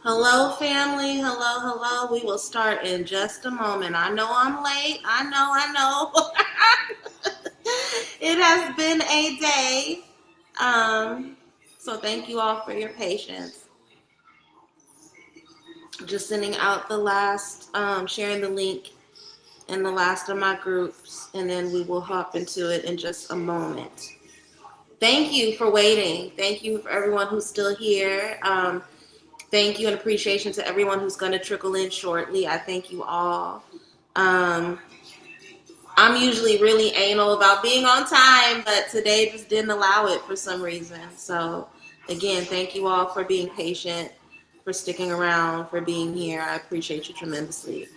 Hello, family. Hello, hello. We will start in just a moment. I know I'm late. I know. It has been a day. Um, so thank you all for your patience. Just sending out the last, sharing the link in the last of my groups, and then we will hop into it in just a moment. Thank you for waiting. Thank you for everyone who's still here. Thank you and appreciation to everyone who's going to trickle in shortly. I thank you all. Um, I'm usually really anal about being on time, but today just didn't allow it for some reason. So, again, thank you all for being patient, for sticking around, for being here. I appreciate you tremendously.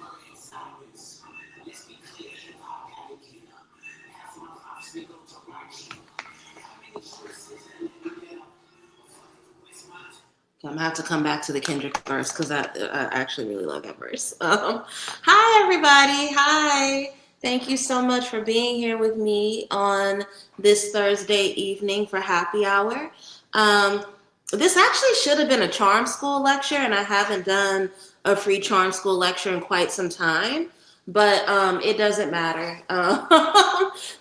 I'm gonna have to come back to the Kendrick verse because I actually really love that verse. Hi, everybody. Hi. Thank you so much for being here with me on this Thursday evening for happy hour. Um, this actually should have been a charm school lecture, and I haven't done a free charm school lecture in quite some time, but it doesn't matter.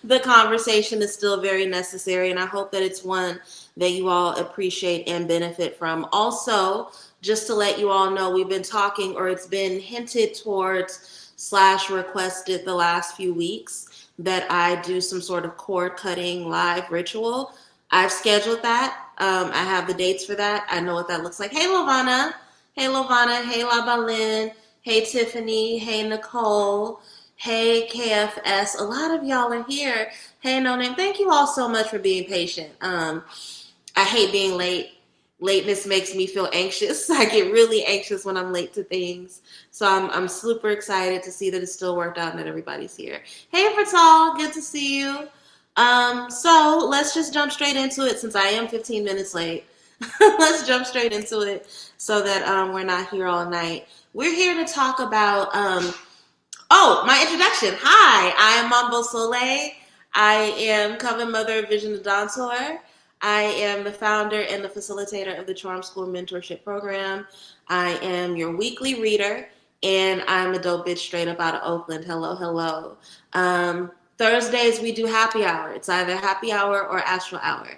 The conversation is still very necessary, and I hope that it's one that you all appreciate and benefit from. Also, just to let you all know, we've been talking, or it's been hinted towards slash requested the last few weeks that I do some sort of cord cutting live ritual. I've scheduled that. I have the dates for that. I know what that looks like. Hey, Lovana. Hey, Lovana. Hey, La Balin. Hey, Tiffany. Hey, Nicole. Hey, KFS. A lot of y'all are here. Hey, No Name. Thank you all so much for being patient. I hate being late. Lateness makes me feel anxious. I get really anxious when I'm late to things. So I'm super excited to see that it still worked out and that everybody's here. Hey, Fatal, good to see you. So let's just jump straight into it since I am 15 minutes late. Let's jump straight into it so that we're not here all night. We're here to talk about, my introduction. Hi, I am Mambo Soleil. I am Coven Mother of Vision of Dantor. I am the founder and the facilitator of the Charm School Mentorship Program. I am your weekly reader, and I'm a dope bitch straight up out of Oakland. Hello, hello. Thursdays, we do happy hour. It's either happy hour or astral hour.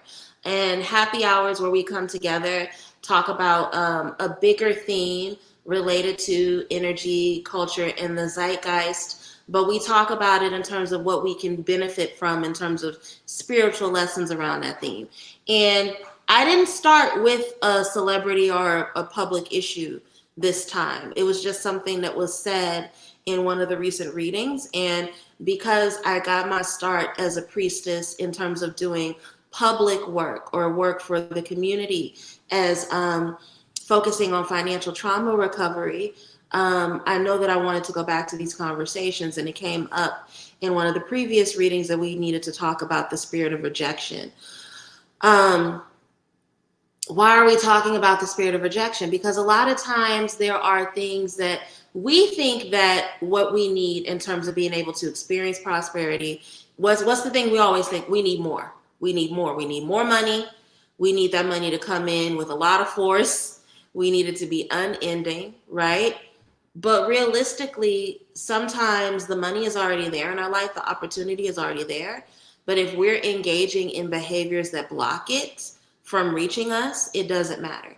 And happy hours where we come together, talk about a bigger theme related to energy, culture, and the zeitgeist, but we talk about it in terms of what we can benefit from in terms of spiritual lessons around that theme. And I didn't start with a celebrity or a public issue this time. It was just something that was said in one of the recent readings. And because I got my start as a priestess in terms of doing public work or work for the community as focusing on financial trauma recovery, I know that I wanted to go back to these conversations, and it came up in one of the previous readings that we needed to talk about the spirit of rejection. Why are we talking about the spirit of rejection? Because a lot of times there are things that we think that what we need in terms of being able to experience prosperity what's the thing we always think? We need more. We need more. We need more money. We need that money to come in with a lot of force. We need it to be unending, right? But realistically, sometimes the money is already there in our life. The opportunity is already there. But if we're engaging in behaviors that block it from reaching us, it doesn't matter,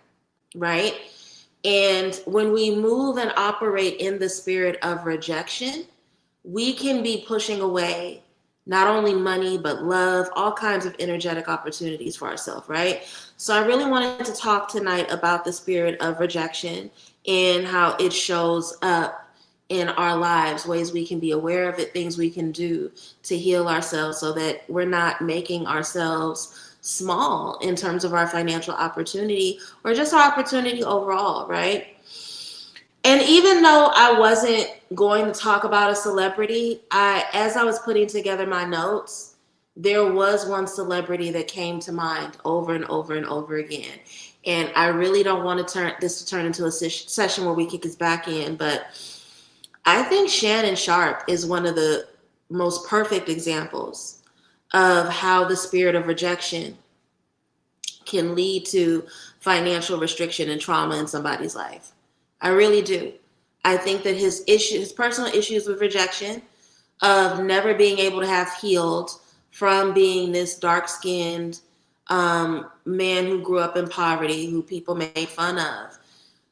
right? And when we move and operate in the spirit of rejection, we can be pushing away not only money, but love, all kinds of energetic opportunities for ourselves, right? So I really wanted to talk tonight about the spirit of rejection and how it shows up in our lives, ways we can be aware of it, things we can do to heal ourselves so that we're not making ourselves small in terms of our financial opportunity or just our opportunity overall, right? And even though I wasn't going to talk about a celebrity, as I was putting together my notes, there was one celebrity that came to mind over and over and over again. And I really don't want to turn into a session where we kick his back in, but I think Shannon Sharp is one of the most perfect examples of how the spirit of rejection can lead to financial restriction and trauma in somebody's life. I really do. I think that his personal issues with rejection, of never being able to have healed from being this dark-skinned man who grew up in poverty, who people made fun of,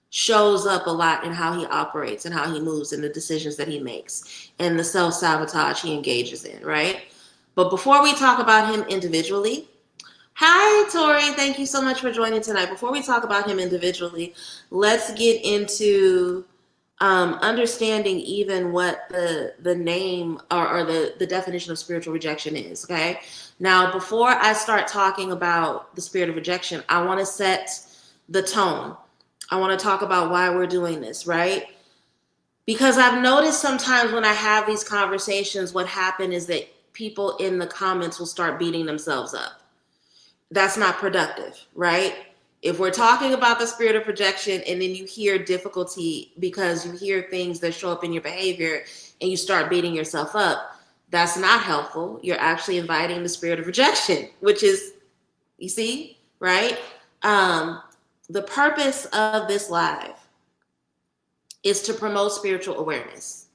shows up a lot in how he operates and how he moves and the decisions that he makes and the self-sabotage he engages in, right? But before we talk about him individually, hi, Tori. Thank you so much for joining tonight. Before we talk about him individually, let's get into understanding even what the name or the definition of spiritual rejection is, okay? Now, before I start talking about the spirit of rejection, I want to set the tone. I want to talk about why we're doing this, right? Because I've noticed sometimes when I have these conversations, what happens is that people in the comments will start beating themselves up. That's not productive, right? If we're talking about the spirit of projection and then you hear difficulty because you hear things that show up in your behavior and you start beating yourself up, that's not helpful. You're actually inviting the spirit of rejection, which is, you see, right? The purpose of this live is to promote spiritual awareness,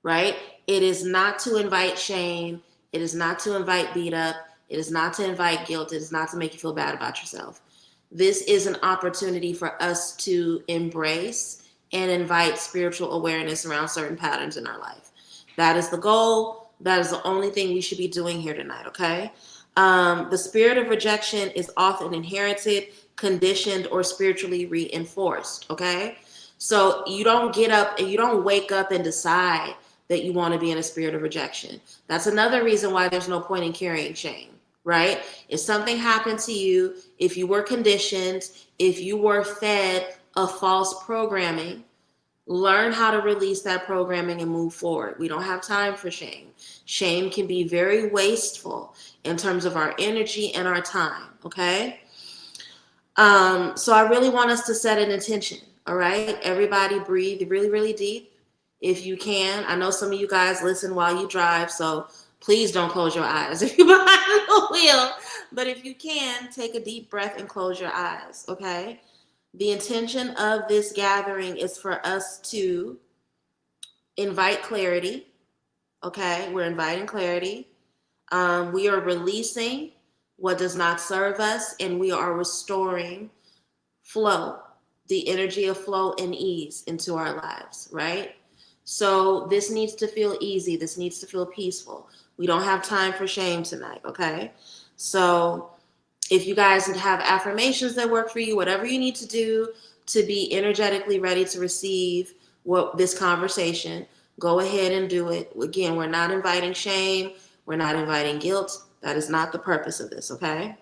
right? It is not to invite shame. It is not to invite beat up. It is not to invite guilt. It is not to make you feel bad about yourself. This is an opportunity for us to embrace and invite spiritual awareness around certain patterns in our life. That is the goal. That is the only thing we should be doing here tonight, okay? The spirit of rejection is often inherited, conditioned, or spiritually reinforced, okay? So you don't get up and you don't wake up and decide that you want to be in a spirit of rejection. That's another reason why there's no point in carrying shame, right? If something happened to you, if you were conditioned, if you were fed a false programming, learn how to release that programming and move forward. We don't have time for shame. Shame can be very wasteful in terms of our energy and our time, okay? So I really want us to set an intention, all right? Everybody breathe really, really deep if you can. I know some of you guys listen while you drive, so please don't close your eyes if you're behind the wheel. But if you can, take a deep breath and close your eyes, okay? The intention of this gathering is for us to invite clarity, okay? We're inviting clarity. We are releasing what does not serve us, and we are restoring flow, the energy of flow and ease into our lives, right? So this needs to feel easy. This needs to feel peaceful. We don't have time for shame tonight, okay? So if you guys have affirmations that work for you, whatever you need to do to be energetically ready to receive this conversation, go ahead and do it. Again, we're not inviting shame. We're not inviting guilt. That is not the purpose of this, okay?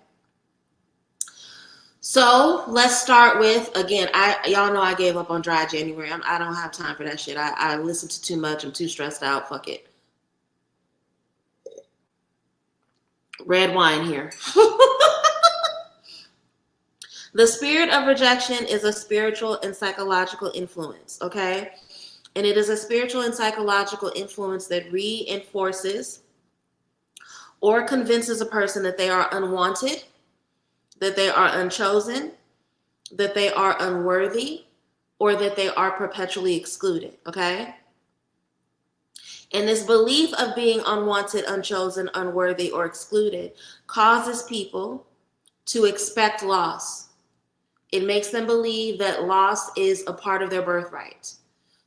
So let's start with, again, y'all know I gave up on dry January. I don't have time for that shit. I listened to too much. I'm too stressed out. Fuck it. Red wine here. The spirit of rejection is a spiritual and psychological influence, okay? And it is a spiritual and psychological influence that reinforces or convinces a person that they are unwanted, that they are unchosen, that they are unworthy, or that they are perpetually excluded, okay? And this belief of being unwanted, unchosen, unworthy, or excluded causes people to expect loss. It makes them believe that loss is a part of their birthright.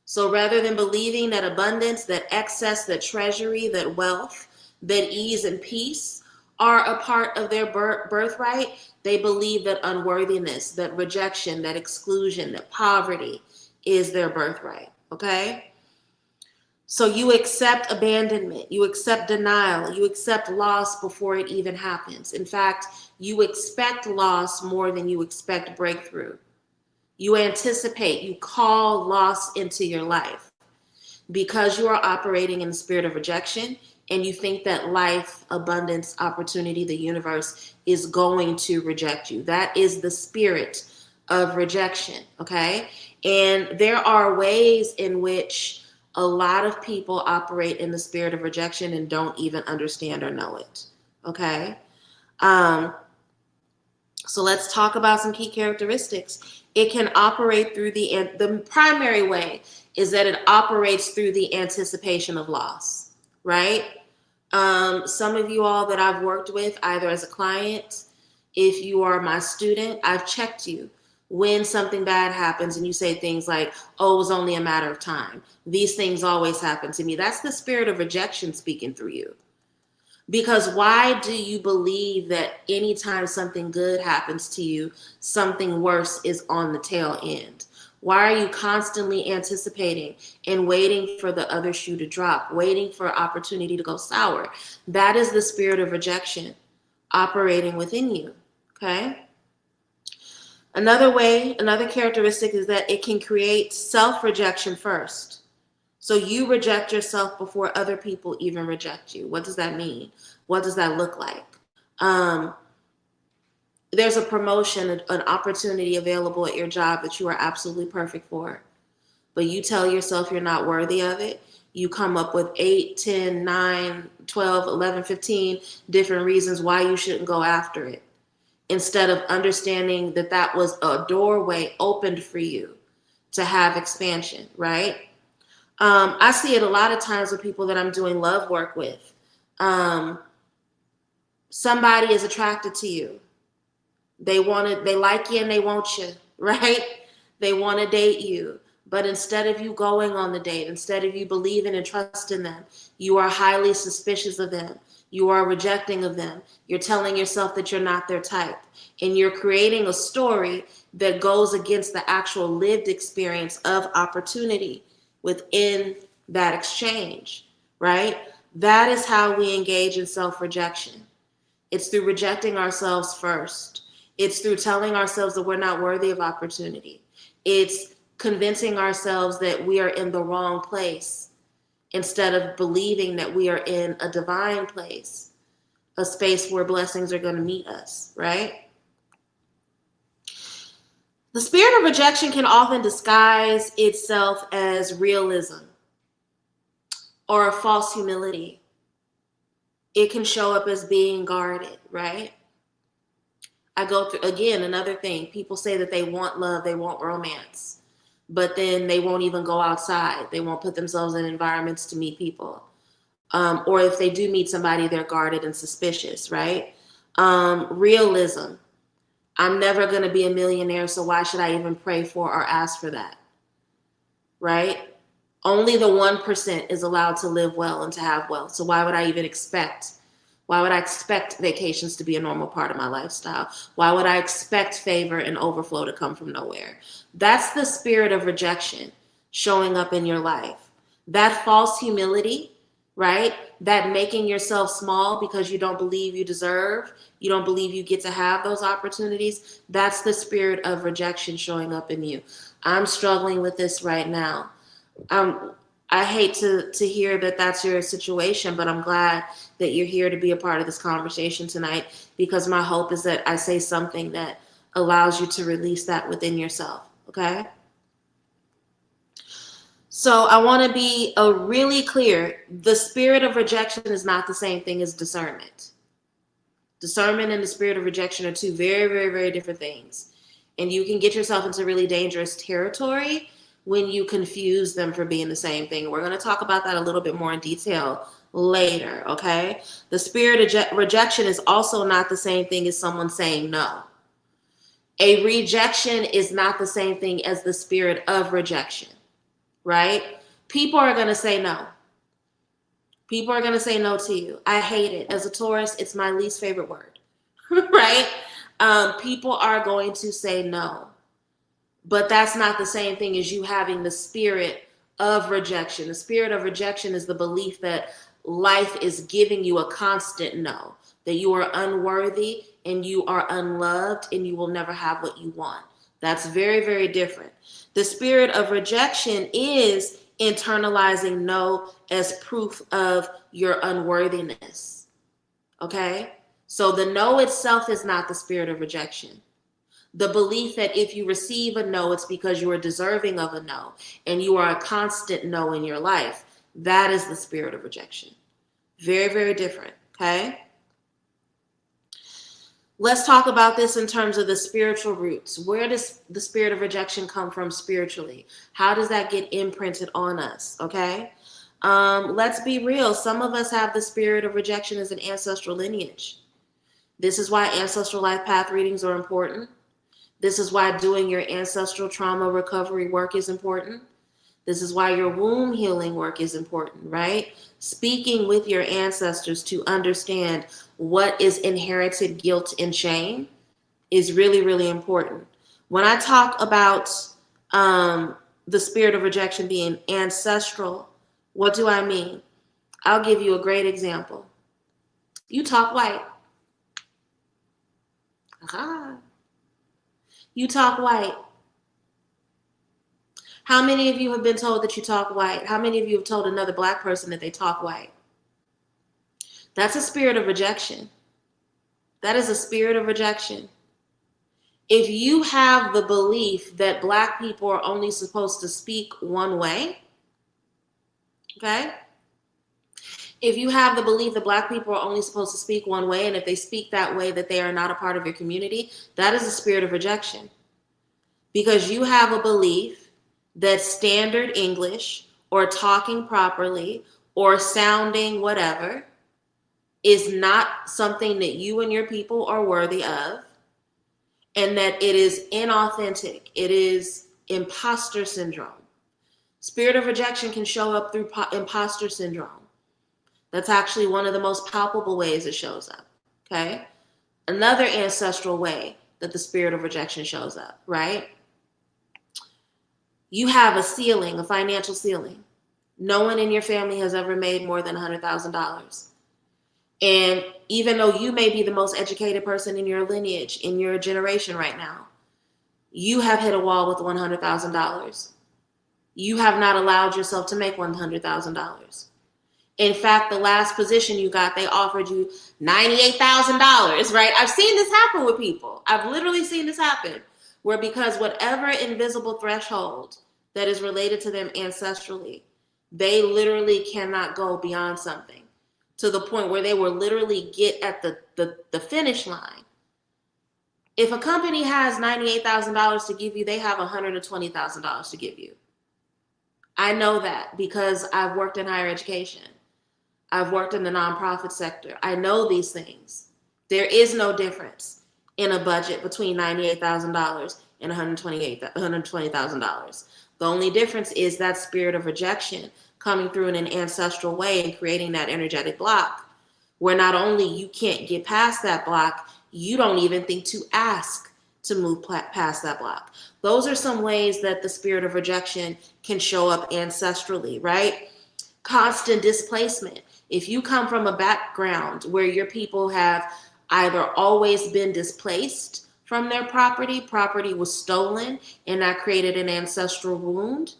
So rather than believing that abundance, that excess, that treasury, that wealth, that ease and peace are a part of their birthright, they believe that unworthiness, that rejection, that exclusion, that poverty is their birthright, okay? So you accept abandonment, you accept denial, you accept loss before it even happens. In fact, you expect loss more than you expect breakthrough. You anticipate, you call loss into your life because you are operating in the spirit of rejection and you think that life, abundance, opportunity, the universe is going to reject you. That is the spirit of rejection, okay? And there are ways in which a lot of people operate in the spirit of rejection and don't even understand or know it, okay? So let's talk about some key characteristics. It can operate through the primary way is that it operates through the anticipation of loss, right? Some of you all that I've worked with, either as a client, if you are my student, I've checked you when something bad happens and you say things like, oh, it was only a matter of time. These things always happen to me. That's the spirit of rejection speaking through you. Because why do you believe that anytime something good happens to you, something worse is on the tail end? Why are you constantly anticipating and waiting for the other shoe to drop, waiting for opportunity to go sour? That is the spirit of rejection operating within you, okay? Another characteristic is that it can create self-rejection first. So you reject yourself before other people even reject you. What does that mean? What does that look like? There's a promotion, an opportunity available at your job that you are absolutely perfect for, but you tell yourself you're not worthy of it. You come up with 8, 10, 9, 12, 11, 15 different reasons why you shouldn't go after it, instead of understanding that that was a doorway opened for you to have expansion, right? I see it a lot of times with people that I'm doing love work with. Somebody is attracted to you. They like you and they want you, right? They want to date you. But instead of you going on the date, instead of you believing and trusting them, you are highly suspicious of them. You are rejecting of them. You're telling yourself that you're not their type. And you're creating a story that goes against the actual lived experience of opportunity within that exchange, right? That is how we engage in self-rejection. It's through rejecting ourselves first. It's through telling ourselves that we're not worthy of opportunity. It's convincing ourselves that we are in the wrong place instead of believing that we are in a divine place, a space where blessings are going to meet us, right? The spirit of rejection can often disguise itself as realism or a false humility. It can show up as being guarded, right? I go through, again, another thing. People say that they want love, they want romance, but then they won't even go outside. They won't put themselves in environments to meet people. Or if they do meet somebody, they're guarded and suspicious, right? Realism. I'm never going to be a millionaire, so why should I even pray for or ask for that, right? Only the 1% is allowed to live well and to have wealth. So why would I even expect? Why would I expect vacations to be a normal part of my lifestyle? Why would I expect favor and overflow to come from nowhere? That's the spirit of rejection showing up in your life. That false humility, right? That making yourself small because you don't believe you deserve, you don't believe you get to have those opportunities. That's the spirit of rejection showing up in you. I'm struggling with this right now. I hate to hear that that's your situation, but I'm glad that you're here to be a part of this conversation tonight, because my hope is that I say something that allows you to release that within yourself, okay? So I want to be really clear. The spirit of rejection is not the same thing as discernment. Discernment and the spirit of rejection are two very, very, very different things. And you can get yourself into really dangerous territory when you confuse them for being the same thing. We're going to talk about that a little bit more in detail later, okay? The spirit of rejection is also not the same thing as someone saying no. A rejection is not the same thing as the spirit of rejection, right? People are going to say no. People are going to say no to you. I hate it. As a Taurus, it's my least favorite word, right? People are going to say no. But that's not the same thing as you having the spirit of rejection. The spirit of rejection is the belief that life is giving you a constant no, that you are unworthy and you are unloved and you will never have what you want. That's very, very different. The spirit of rejection is internalizing no as proof of your unworthiness. Okay? So the no itself is not the spirit of rejection. The belief that if you receive a no, it's because you are deserving of a no, and you are a constant no in your life. That is the spirit of rejection. Very, very different, okay? Let's talk about this in terms of the spiritual roots. Where does the spirit of rejection come from spiritually? How does that get imprinted on us? Okay. Let's be real. Some of us have the spirit of rejection as an ancestral lineage. This is why ancestral life path readings are important. This is why doing your ancestral trauma recovery work is important. This is why your womb healing work is important, right? Speaking with your ancestors to understand what is inherited guilt and shame is really, really important. When I talk about the spirit of rejection being ancestral, what do I mean? I'll give you a great example. You talk white. Aha. You talk white. How many of you have been told that you talk white? How many of you have told another Black person that they talk white? That's a spirit of rejection. That is a spirit of rejection. If you have the belief that Black people are only supposed to speak one way, okay? If you have the belief that Black people are only supposed to speak one way, and if they speak that way, that they are not a part of your community, that is a spirit of rejection. Because you have a belief that standard English or talking properly or sounding whatever is not something that you and your people are worthy of, and that it is inauthentic. It is imposter syndrome. Spirit of rejection can show up through imposter syndrome. That's actually one of the most palpable ways it shows up, okay? Another ancestral way that the spirit of rejection shows up, right? You have a ceiling, a financial ceiling. No one in your family has ever made more than $100,000. And even though you may be the most educated person in your lineage, in your generation right now, you have hit a wall with $100,000. You have not allowed yourself to make $100,000. In fact, the last position you got, they offered you $98,000, right? I've seen this happen with people. I've literally seen this happen, where because whatever invisible threshold that is related to them ancestrally, they literally cannot go beyond something, to the point where they will literally get at the finish line. If a company has $98,000 to give you, they have $120,000 to give you. I know that because I've worked in higher education. I've worked in the nonprofit sector. I know these things. There is no difference in a budget between $98,000 and $120,000. The only difference is that spirit of rejection coming through in an ancestral way and creating that energetic block, where not only you can't get past that block, you don't even think to ask to move past that block. Those are some ways that the spirit of rejection can show up ancestrally, right? Constant displacement. If you come from a background where your people have either always been displaced from their property was stolen, and that created an ancestral wound,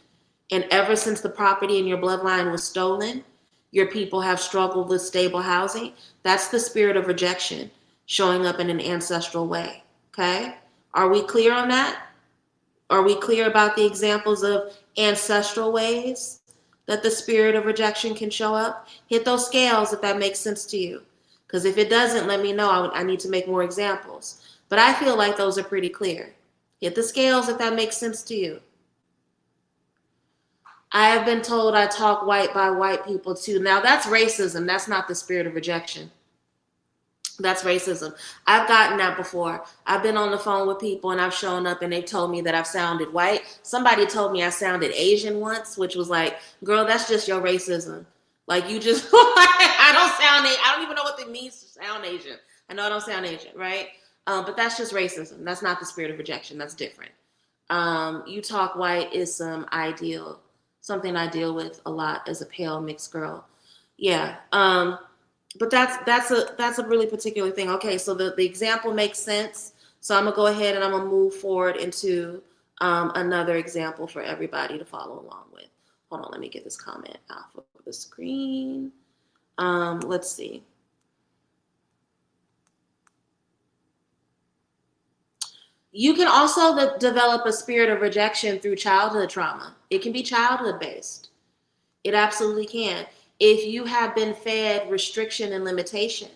and ever since the property in your bloodline was stolen, your people have struggled with stable housing, that's the spirit of rejection showing up in an ancestral way, okay? Are we clear on that? Are we clear about the examples of ancestral ways that the spirit of rejection can show up? Hit those scales if that makes sense to you. Because if it doesn't, let me know. I need to make more examples. But I feel like those are pretty clear. Hit the scales if that makes sense to you. I have been told I talk white by white people too. Now that's racism. That's not the spirit of rejection. That's racism. I've gotten that before. I've been on the phone with people and I've shown up and they've told me that I've sounded white. Somebody told me I sounded Asian once, which was like, girl, that's just your racism. Like you just, I don't even know what it means to sound Asian. I know I don't sound Asian, right? But that's just racism. That's not the spirit of rejection. That's different. You talk white is something I deal with a lot as a pale mixed girl. Yeah. But that's a really particular thing. Okay, so the example makes sense. So I'm gonna go ahead and I'm gonna move forward into another example for everybody to follow along with. Hold on, let me get this comment off of the screen. Let's see. You can also develop a spirit of rejection through childhood trauma. It can be childhood based. It absolutely can. If you have been fed restriction and limitation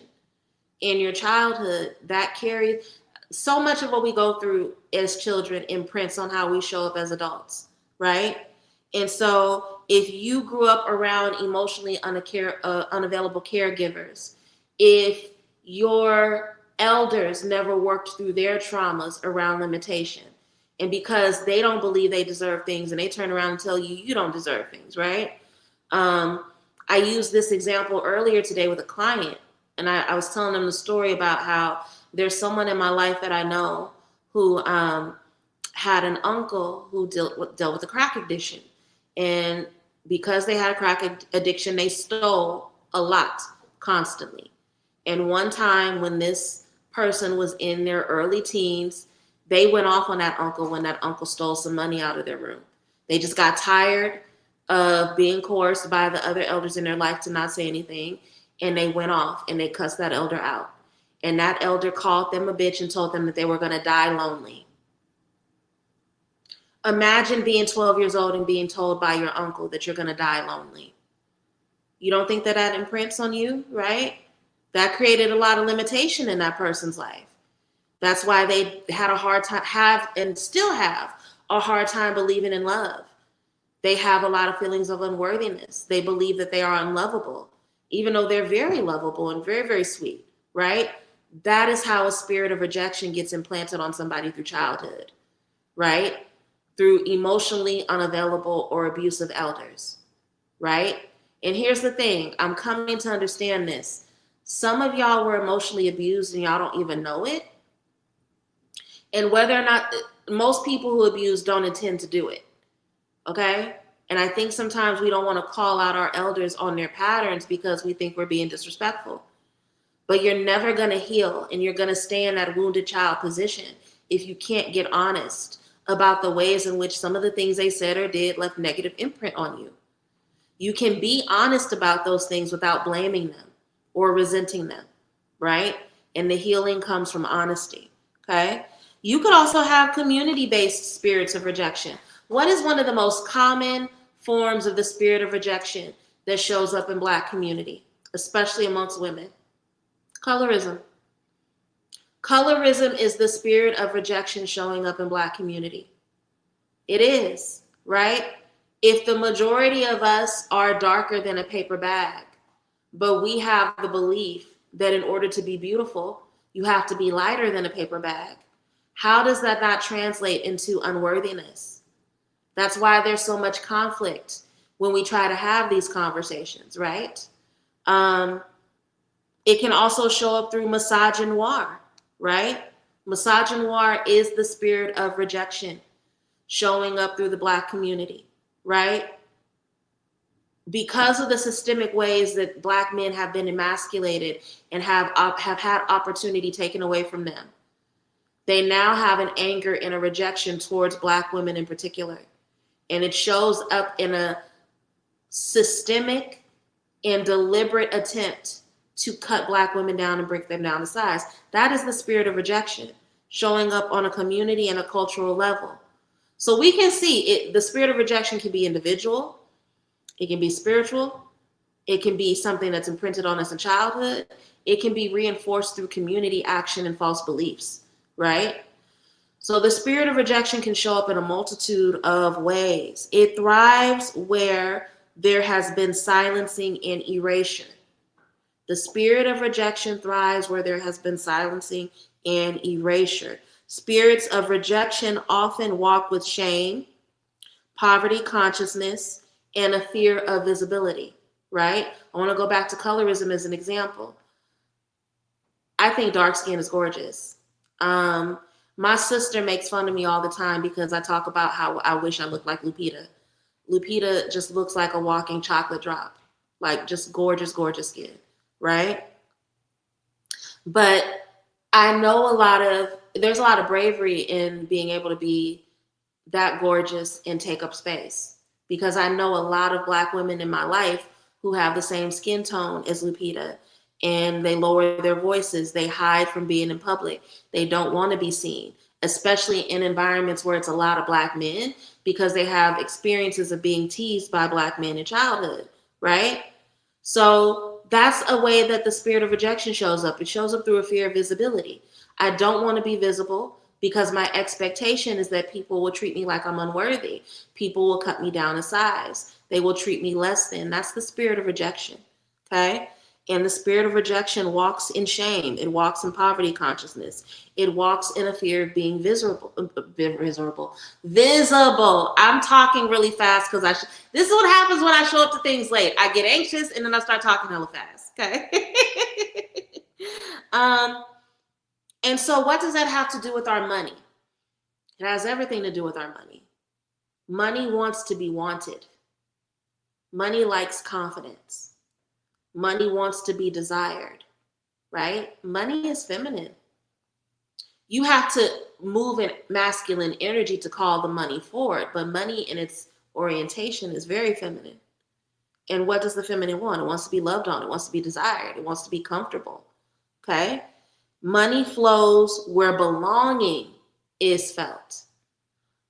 in your childhood, that carries so much of what we go through as children imprints on how we show up as adults, right? And so if you grew up around emotionally unavailable caregivers, if your elders never worked through their traumas around limitation, and because they don't believe they deserve things and they turn around and tell you you don't deserve things, right? I used this example earlier today with a client, and I was telling them the story about how there's someone in my life that I know who had an uncle who dealt with a crack addiction. And because they had a crack addiction, they stole a lot constantly. And one time when this person was in their early teens, they went off on that uncle when that uncle stole some money out of their room. They just got tired of being coerced by the other elders in their life to not say anything. And they went off and they cussed that elder out. And that elder called them a bitch and told them that they were going to die lonely. Imagine being 12 years old and being told by your uncle that you're going to die lonely. You don't think that that imprints on you, right? That created a lot of limitation in that person's life. That's why they had a hard time, have and still have a hard time believing in love. They have a lot of feelings of unworthiness. They believe that they are unlovable, even though they're very lovable and very, very sweet, right? That is how a spirit of rejection gets implanted on somebody through childhood, right? Through emotionally unavailable or abusive elders, right? And here's the thing, I'm coming to understand this. Some of y'all were emotionally abused and y'all don't even know it. And whether or not, most people who abuse don't intend to do it, okay? And I think sometimes we don't want to call out our elders on their patterns because we think we're being disrespectful. But you're never going to heal and you're going to stay in that wounded child position if you can't get honest about the ways in which some of the things they said or did left negative imprint on you. You can be honest about those things without blaming them or resenting them, right? And the healing comes from honesty, okay? You could also have community-based spirits of rejection. What is one of the most common forms of the spirit of rejection that shows up in Black community, especially amongst women? Colorism. Colorism is the spirit of rejection showing up in Black community. It is, right? If the majority of us are darker than a paper bag, but we have the belief that in order to be beautiful, you have to be lighter than a paper bag, how does that not translate into unworthiness? That's why there's so much conflict when we try to have these conversations, right? It can also show up through misogynoir, right? Misogynoir is the spirit of rejection showing up through the Black community, right? Because of the systemic ways that Black men have been emasculated and have had opportunity taken away from them, they now have an anger and a rejection towards Black women in particular. And it shows up in a systemic and deliberate attempt to cut Black women down and break them down to size. That is the spirit of rejection showing up on a community and a cultural level. So we can see it. The spirit of rejection can be individual. It can be spiritual. It can be something that's imprinted on us in childhood. It can be reinforced through community action and false beliefs, right? So the spirit of rejection can show up in a multitude of ways. It thrives where there has been silencing and erasure. The spirit of rejection thrives where there has been silencing and erasure. Spirits of rejection often walk with shame, poverty consciousness, and a fear of visibility, right? I want to go back to colorism as an example. I think dark skin is gorgeous. My sister makes fun of me all the time because I talk about how I wish I looked like Lupita. Lupita just looks like a walking chocolate drop, like just gorgeous, gorgeous skin, right? But I know there's a lot of bravery in being able to be that gorgeous and take up space, because I know a lot of Black women in my life who have the same skin tone as Lupita, and they lower their voices. They hide from being in public. They don't want to be seen, especially in environments where it's a lot of Black men, because they have experiences of being teased by Black men in childhood, right? So That's a way that the spirit of rejection shows up. It shows up through a fear of visibility. I don't want to be visible because my expectation is that people will treat me like I'm unworthy. People will cut me down in size. They will treat me less than. That's the spirit of rejection. Okay? And the spirit of rejection walks in shame. It walks in poverty consciousness. It walks in a fear of being visible. I'm talking really fast because this is what happens when I show up to things late. I get anxious and then I start talking hella fast. Okay. And so what does that have to do with our money? It has everything to do with our money. Money wants to be wanted. Money likes confidence. Money wants to be desired, right? Money is feminine. You have to move in masculine energy to call the money forward, but money in its orientation is very feminine. And what does the feminine want? It wants to be loved on. It wants to be desired. It wants to be comfortable, okay? Money flows where belonging is felt.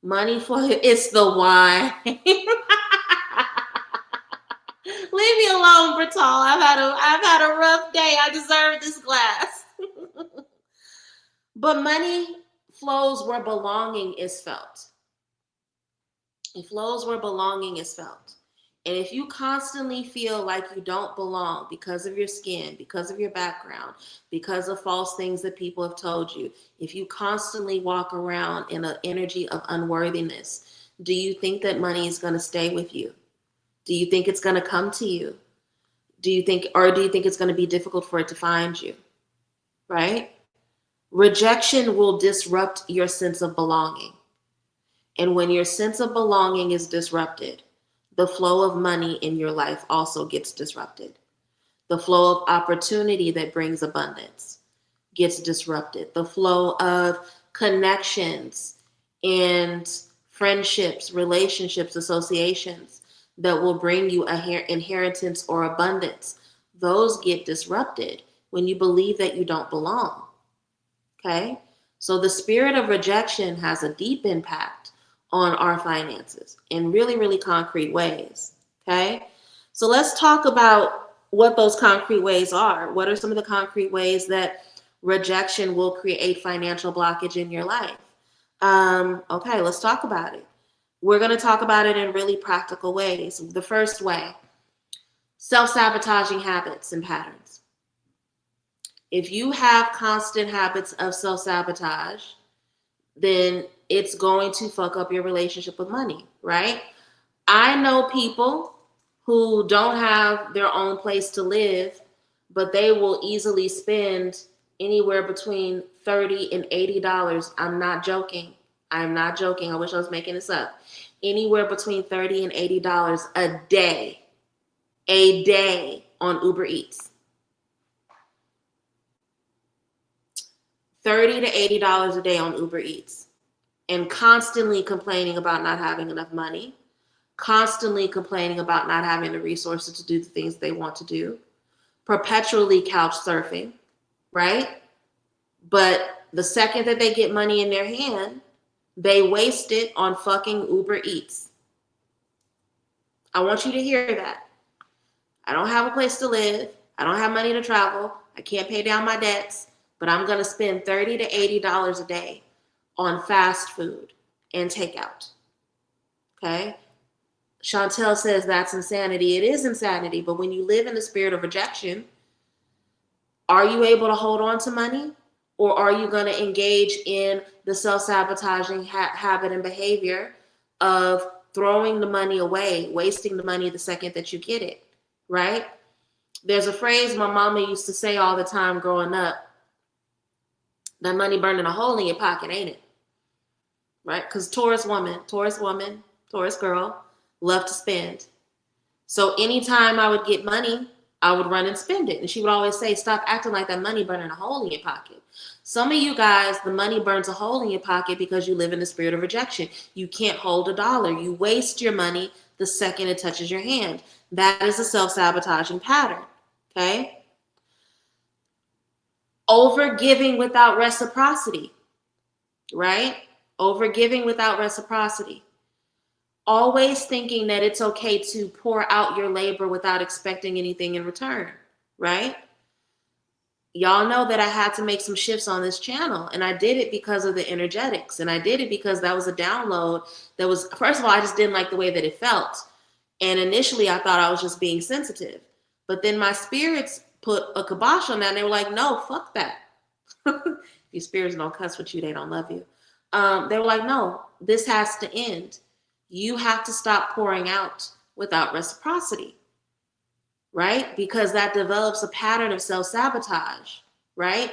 Money flows, it's the wine. Leave me alone, Bertal. I've had a rough day. I deserve this glass. But money flows where belonging is felt. It flows where belonging is felt. And if you constantly feel like you don't belong because of your skin, because of your background, because of false things that people have told you, if you constantly walk around in an energy of unworthiness, do you think that money is going to stay with you? Do you think it's going to come to you? Do you think it's going to be difficult for it to find you? Right? Rejection will disrupt your sense of belonging. And when your sense of belonging is disrupted, the flow of money in your life also gets disrupted. The flow of opportunity that brings abundance gets disrupted. The flow of connections and friendships, relationships, associations that will bring you inheritance or abundance, those get disrupted when you believe that you don't belong. Okay? So the spirit of rejection has a deep impact on our finances in really, really concrete ways. Okay? So let's talk about what those concrete ways are. What are some of the concrete ways that rejection will create financial blockage in your life? Okay, let's talk about it. We're going to talk about it in really practical ways. The first way, self-sabotaging habits and patterns. If you have constant habits of self-sabotage, then it's going to fuck up your relationship with money, right? I know people who don't have their own place to live, but they will easily spend anywhere between $30 and $80. I'm not joking. I'm not joking. I wish I was making this up. Anywhere between $30 and $80 a day on Uber Eats. $30 to $80 a day on Uber Eats. And constantly complaining about not having enough money. Constantly complaining about not having the resources to do the things they want to do. Perpetually couch surfing, right? But the second that they get money in their hand, they waste it on fucking Uber Eats. I want you to hear that. I don't have a place to live. I don't have money to travel. I can't pay down my debts, but I'm going to spend $30 to $80 a day on fast food and takeout. Okay? Chantel says that's insanity. It is insanity, but when you live in the spirit of rejection, are you able to hold on to money? Or are you going to engage in the self-sabotaging habit and behavior of throwing the money away, wasting the money the second that you get it, right? There's a phrase my mama used to say all the time growing up, that money burning a hole in your pocket, ain't it? Right? Because Taurus girl, love to spend. So anytime I would get money, I would run and spend it. And she would always say, stop acting like that money burning a hole in your pocket. Some of you guys, the money burns a hole in your pocket because you live in the spirit of rejection. You can't hold a dollar. You waste your money the second it touches your hand. That is a self-sabotaging pattern, okay? Overgiving without reciprocity, right? Overgiving without reciprocity. Always thinking that it's okay to pour out your labor without expecting anything in return, right? Y'all know that I had to make some shifts on this channel, and I did it because of the energetics, and I did it because that was a download that was, first of all, I just didn't like the way that it felt. And initially I thought I was just being sensitive, but then my spirits put a kibosh on that, and they were like, no, fuck that. Your spirits don't cuss with you, they don't love you. They were like, no, this has to end. You have to stop pouring out without reciprocity, right? Because that develops a pattern of self-sabotage, right?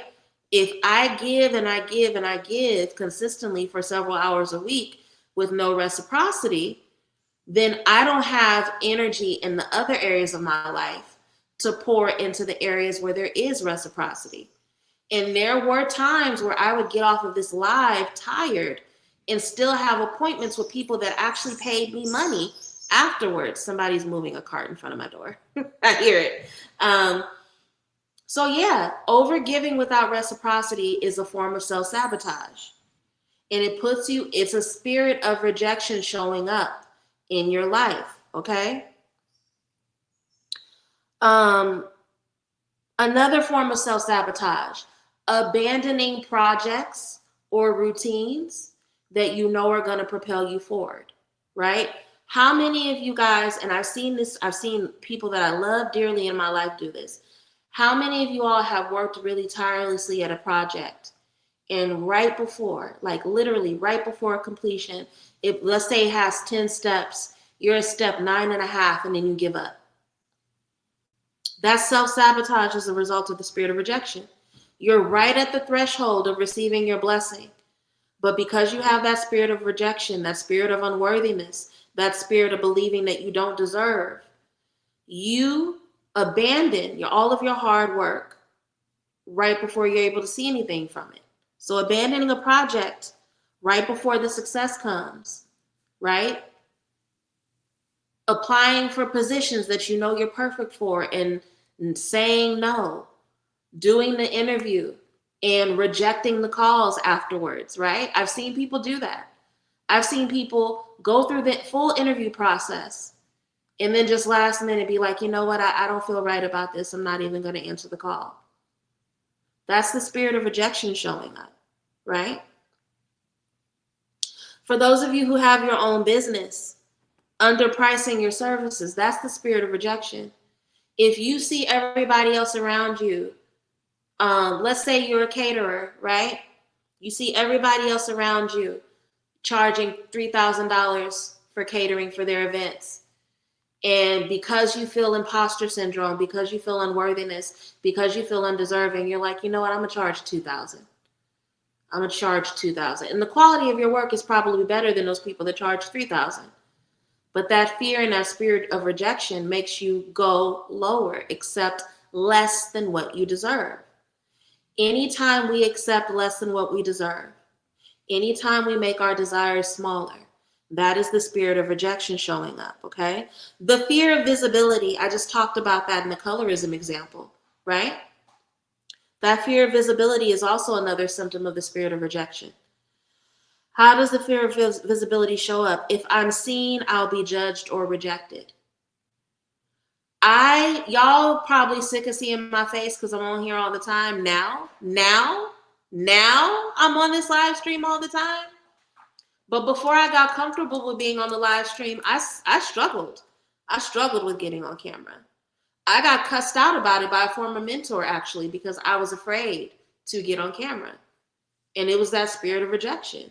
If I give and I give and I give consistently for several hours a week with no reciprocity, then I don't have energy in the other areas of my life to pour into the areas where there is reciprocity. And there were times where I would get off of this live tired and still have appointments with people that actually paid me money afterwards. Somebody's moving a cart in front of my door. I hear it. So yeah, over giving without reciprocity is a form of self-sabotage. And it puts you, it's a spirit of rejection showing up in your life, okay? Another form of self-sabotage, abandoning projects or routines that you know are going to propel you forward, right? How many of you guys, and I've seen this, I've seen people that I love dearly in my life do this. How many of you all have worked really tirelessly at a project, and right before, like literally right before completion, if let's say it has 10 steps, you're at step 9.5 and then you give up? That's self-sabotage as a result of the spirit of rejection. You're right at the threshold of receiving your blessing. But because you have that spirit of rejection, that spirit of unworthiness, that spirit of believing that you don't deserve, you abandon all of your hard work right before you're able to see anything from it. So abandoning a project right before the success comes, right? Applying for positions that you know you're perfect for and saying no, doing the interview and rejecting the calls afterwards, right? I've seen people do that. I've seen people go through the full interview process and then just last minute be like, you know what, I don't feel right about this. I'm not even going to answer the call. That's the spirit of rejection showing up, right? For those of you who have your own business, underpricing your services, that's the spirit of rejection. If you see everybody else around you, let's say you're a caterer, right? You see everybody else around you charging $3,000 for catering for their events. And because you feel imposter syndrome, because you feel unworthiness, because you feel undeserving, you're like, you know what, I'm gonna charge $2,000. I'm gonna charge $2,000. And the quality of your work is probably better than those people that charge $3,000. But that fear and that spirit of rejection makes you go lower, accept less than what you deserve. Anytime we accept less than what we deserve, anytime we make our desires smaller, that is the spirit of rejection showing up, okay? The fear of visibility, I just talked about that in the colorism example, right? That fear of visibility is also another symptom of the spirit of rejection. How does the fear of visibility show up? If I'm seen, I'll be judged or rejected. Y'all probably sick of seeing my face because I'm on here all the time now I'm on this live stream all the time. But before I got comfortable with being on the live stream, I struggled. I struggled with getting on camera. I got cussed out about it by a former mentor, actually, because I was afraid to get on camera. And it was that spirit of rejection.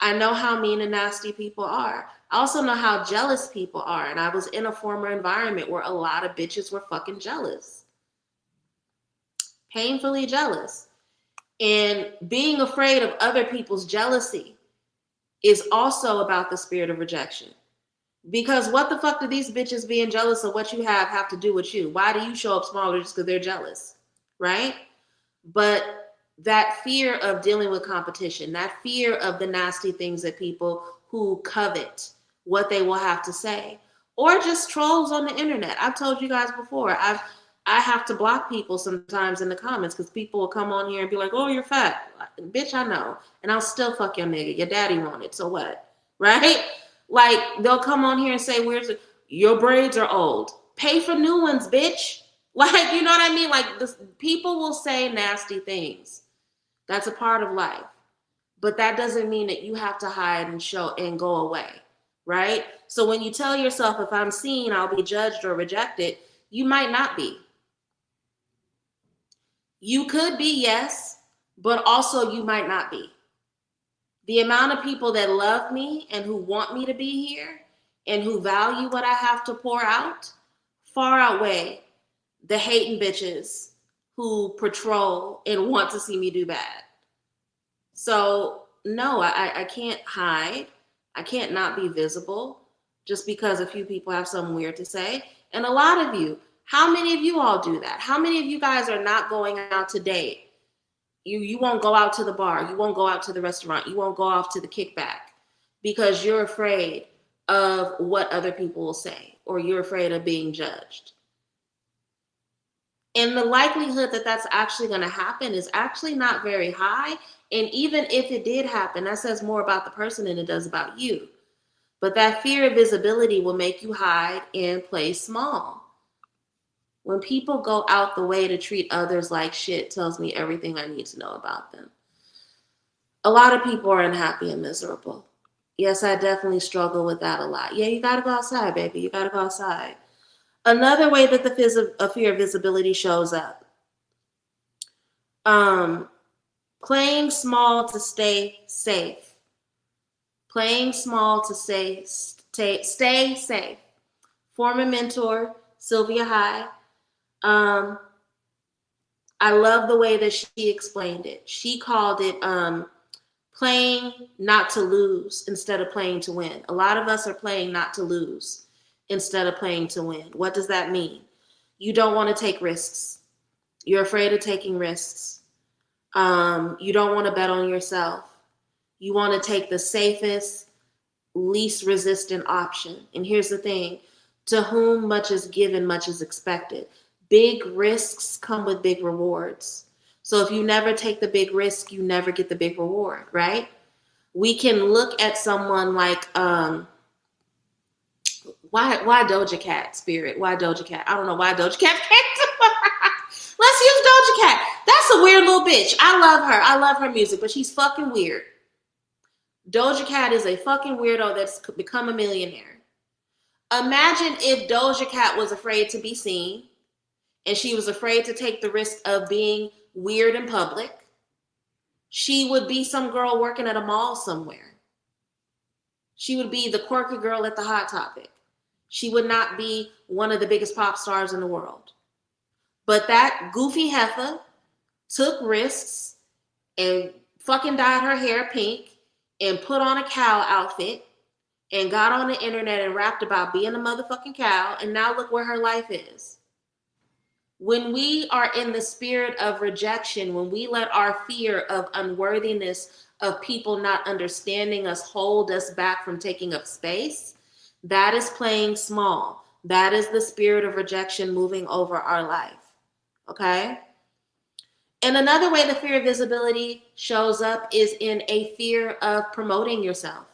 I know how mean and nasty people are. I also know how jealous people are. And I was in a former environment where a lot of bitches were fucking jealous. Painfully jealous. And being afraid of other people's jealousy is also about the spirit of rejection. Because what the fuck do these bitches being jealous of what you have to do with you? Why do you show up smaller just because they're jealous, right? But that fear of dealing with competition, that fear of the nasty things that people who covet what they will have to say, or just trolls on the internet. I've told you guys before, I have to block people sometimes in the comments because people will come on here and be like, oh, you're fat. Bitch, I know. And I'll still fuck your nigga. Your daddy wanted, so what? Right? Like, they'll come on here and say, your braids are old. Pay for new ones, bitch. Like, you know what I mean? Like, people will say nasty things. That's a part of life. But that doesn't mean that you have to hide and show and go away, right? So when you tell yourself, if I'm seen, I'll be judged or rejected, you might not be. You could be, yes, but also you might not be. The amount of people that love me and who want me to be here and who value what I have to pour out far outweigh the hating bitches who patrol and want to see me do bad. So no, I can't hide. I can't not be visible just because a few people have something weird to say. And a lot of you, how many of you all do that? How many of you guys are not going out to date? You won't go out to the bar. You won't go out to the restaurant. You won't go off to the kickback because you're afraid of what other people will say, or you're afraid of being judged. And the likelihood that that's actually going to happen is actually not very high. And even if it did happen, that says more about the person than it does about you. But that fear of visibility will make you hide and play small. When people go out the way to treat others like shit, tells me everything I need to know about them. A lot of people are unhappy and miserable. Yes, I definitely struggle with that a lot. Yeah, you gotta go outside, baby. You gotta go outside. Another way that the fear of visibility shows up. Playing small to stay safe. Playing small to stay safe. Former mentor, Sylvia High. I love the way that she explained it. She called it playing not to lose instead of playing to win. A lot of us are playing not to lose instead of playing to win. What does that mean? You don't want to take risks. You're afraid of taking risks. You don't want to bet on yourself. You want to take the safest, least resistant option. And here's the thing, to whom much is given, much is expected. Big risks come with big rewards. So if you never take the big risk, you never get the big reward, right? We can look at someone like, why Doja Cat, Spirit? Why Doja Cat? I don't know why Doja Cat came to mind. Let's use Doja Cat. That's a weird little bitch. I love her. I love her music, but she's fucking weird. Doja Cat is a fucking weirdo that's become a millionaire. Imagine if Doja Cat was afraid to be seen and she was afraid to take the risk of being weird in public. She would be some girl working at a mall somewhere. She would be the quirky girl at the Hot Topic. She would not be one of the biggest pop stars in the world. But that goofy heifer took risks and fucking dyed her hair pink and put on a cow outfit and got on the internet and rapped about being a motherfucking cow. And now look where her life is. When we are in the spirit of rejection, when we let our fear of unworthiness, of people not understanding us, hold us back from taking up space, that is playing small. That is the spirit of rejection moving over our life. Okay? And another way the fear of visibility shows up is in a fear of promoting yourself.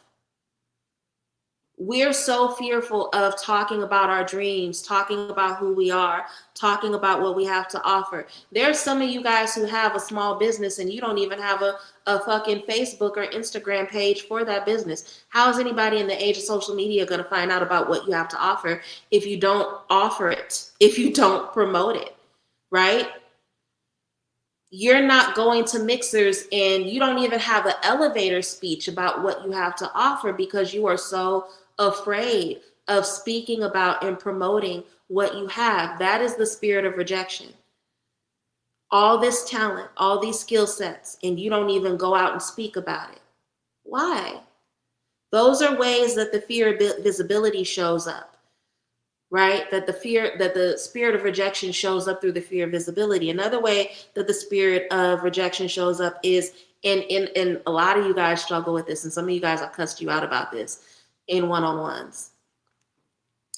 We're so fearful of talking about our dreams, talking about who we are, talking about what we have to offer. There's some of you guys who have a small business and you don't even have a fucking Facebook or Instagram page for that business. How is anybody in the age of social media going to find out about what you have to offer if you don't offer it, if you don't promote it, right? You're not going to mixers and you don't even have an elevator speech about what you have to offer because you are so afraid of speaking about and promoting what you have. That is the spirit of rejection. All this talent, all these skill sets, and you don't even go out and speak about it. Why? Those are ways that the fear of visibility shows up, right? That the spirit of rejection shows up through the fear of visibility. Another way that the spirit of rejection shows up is, and a lot of you guys struggle with this, and some of you guys, I've cussed you out about this in one-on-ones.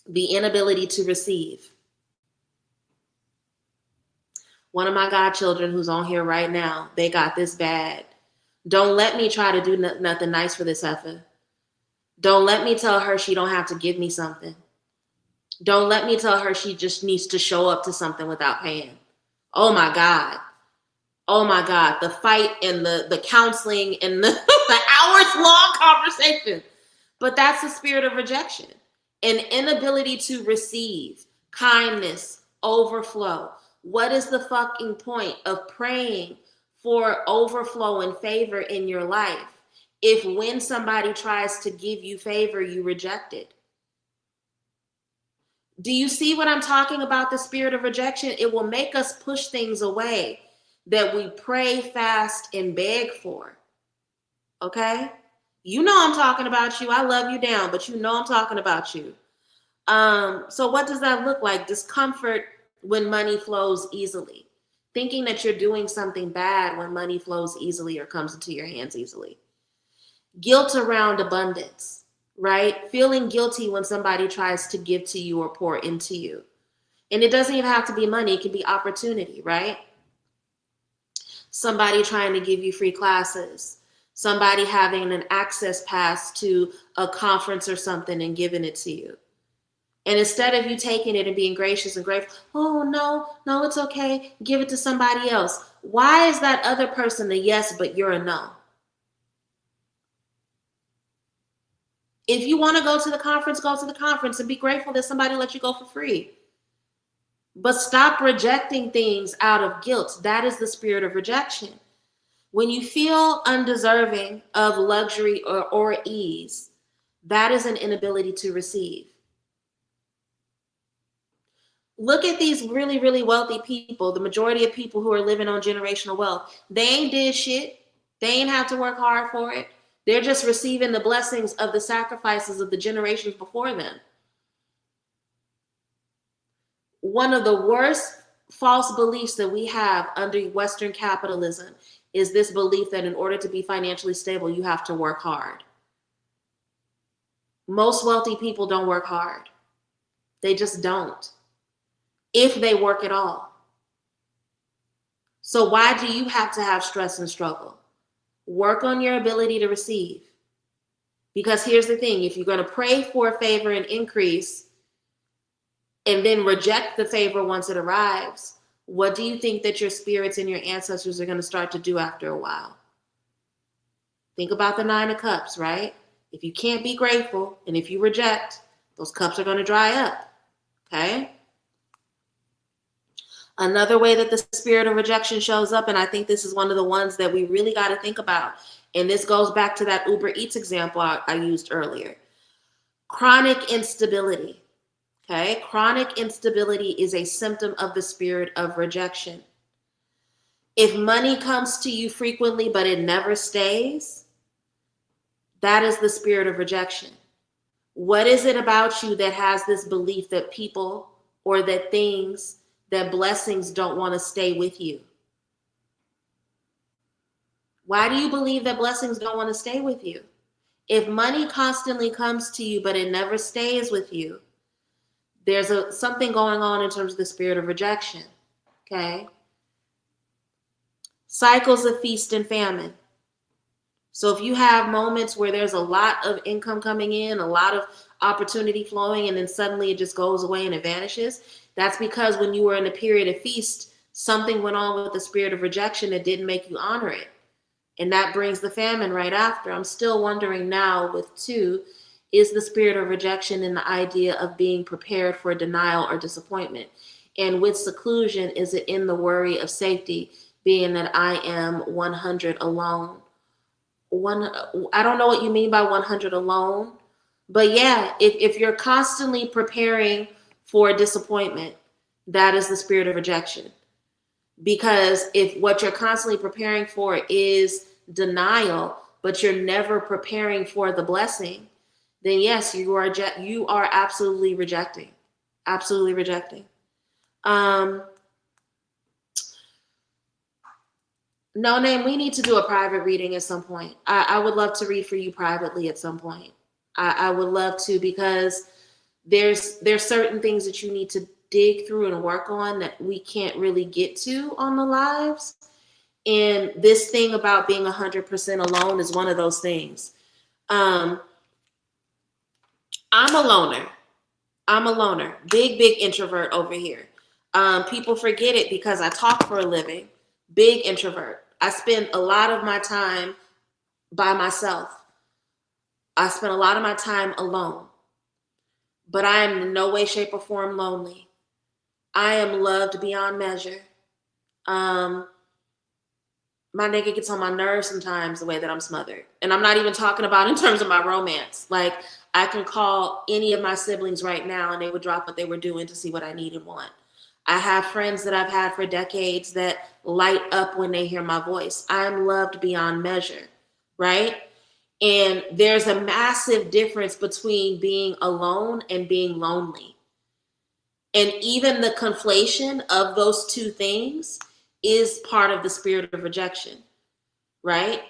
The inability to receive. One of my godchildren who's on here right now, they got this bad. Don't let me try to do nothing nice for this heifer. Don't let me tell her she don't have to give me something. Don't let me tell her she just needs to show up to something without paying. Oh my God. Oh my God. The fight and the counseling and the, the hours long conversation. But that's the spirit of rejection. An inability to receive kindness, overflow. What is the fucking point of praying for overflow and favor in your life if when somebody tries to give you favor, you reject it? Do you see what I'm talking about? The spirit of rejection. It will make us push things away that we pray, fast, and beg for. Okay? You know I'm talking about you. I love you down, but you know I'm talking about you. So what does that look like? Discomfort when money flows easily. Thinking that you're doing something bad when money flows easily or comes into your hands easily. Guilt around abundance, right? Feeling guilty when somebody tries to give to you or pour into you. And it doesn't even have to be money. It can be opportunity, right? Somebody trying to give you free classes. Somebody having an access pass to a conference or something and giving it to you. And instead of you taking it and being gracious and grateful, oh, no, it's okay. Give it to somebody else. Why is that other person a yes, but you're a no? If you want to go to the conference and be grateful that somebody let you go for free. But stop rejecting things out of guilt. That is the spirit of rejection. When you feel undeserving of luxury or ease, that is an inability to receive. Look at these really, really wealthy people, the majority of people who are living on generational wealth. They ain't did shit. They ain't have to work hard for it. They're just receiving the blessings of the sacrifices of the generations before them. One of the worst false beliefs that we have under Western capitalism is this belief that in order to be financially stable, you have to work hard. Most wealthy people don't work hard. They just don't. If they work at all. So why do you have to have stress and struggle? Work on your ability to receive. Because here's the thing, if you're going to pray for a favor and increase and then reject the favor once it arrives, what do you think that your spirits and your ancestors are going to start to do after a while? Think about the 9 of Cups, right? If you can't be grateful and if you reject, those cups are going to dry up. Okay? Another way that the spirit of rejection shows up, and I think this is one of the ones that we really got to think about, and this goes back to that Uber Eats example I used earlier. Chronic instability. Okay? Chronic instability is a symptom of the spirit of rejection. If money comes to you frequently, but it never stays, that is the spirit of rejection. What is it about you that has this belief that people or that things, that blessings don't want to stay with you? Why do you believe that blessings don't want to stay with you? If money constantly comes to you, but it never stays with you, there's something going on in terms of the spirit of rejection. Okay? Cycles of feast and famine. So if you have moments where there's a lot of income coming in, a lot of opportunity flowing, and then suddenly it just goes away and it vanishes, that's because when you were in a period of feast, something went on with the spirit of rejection that didn't make you honor it. And that brings the famine right after. I'm still wondering now with 2, is the spirit of rejection in the idea of being prepared for denial or disappointment? And with seclusion, is it in the worry of safety, being that I am 100 alone? I don't know what you mean by 100 alone, but yeah, if you're constantly preparing for disappointment, that is the spirit of rejection. Because if what you're constantly preparing for is denial, but you're never preparing for the blessing, then yes, you are absolutely rejecting. Absolutely rejecting. No Name, we need to do a private reading at some point. I would love to read for you privately at some point. I would love to, because there's certain things that you need to dig through and work on that we can't really get to on the lives. And this thing about being 100% alone is one of those things. I'm a loner. I'm a loner. Big introvert over here. People forget it because I talk for a living. Big introvert. I spend a lot of my time by myself. I spend a lot of my time alone. But I am in no way, shape, or form lonely. I am loved beyond measure. My nigga gets on my nerves sometimes the way that I'm smothered. And I'm not even talking about in terms of my romance. Like, I can call any of my siblings right now and they would drop what they were doing to see what I need and want. I have friends that I've had for decades that light up when they hear my voice. I'm loved beyond measure, right? And there's a massive difference between being alone and being lonely. And even the conflation of those two things is part of the spirit of rejection, right?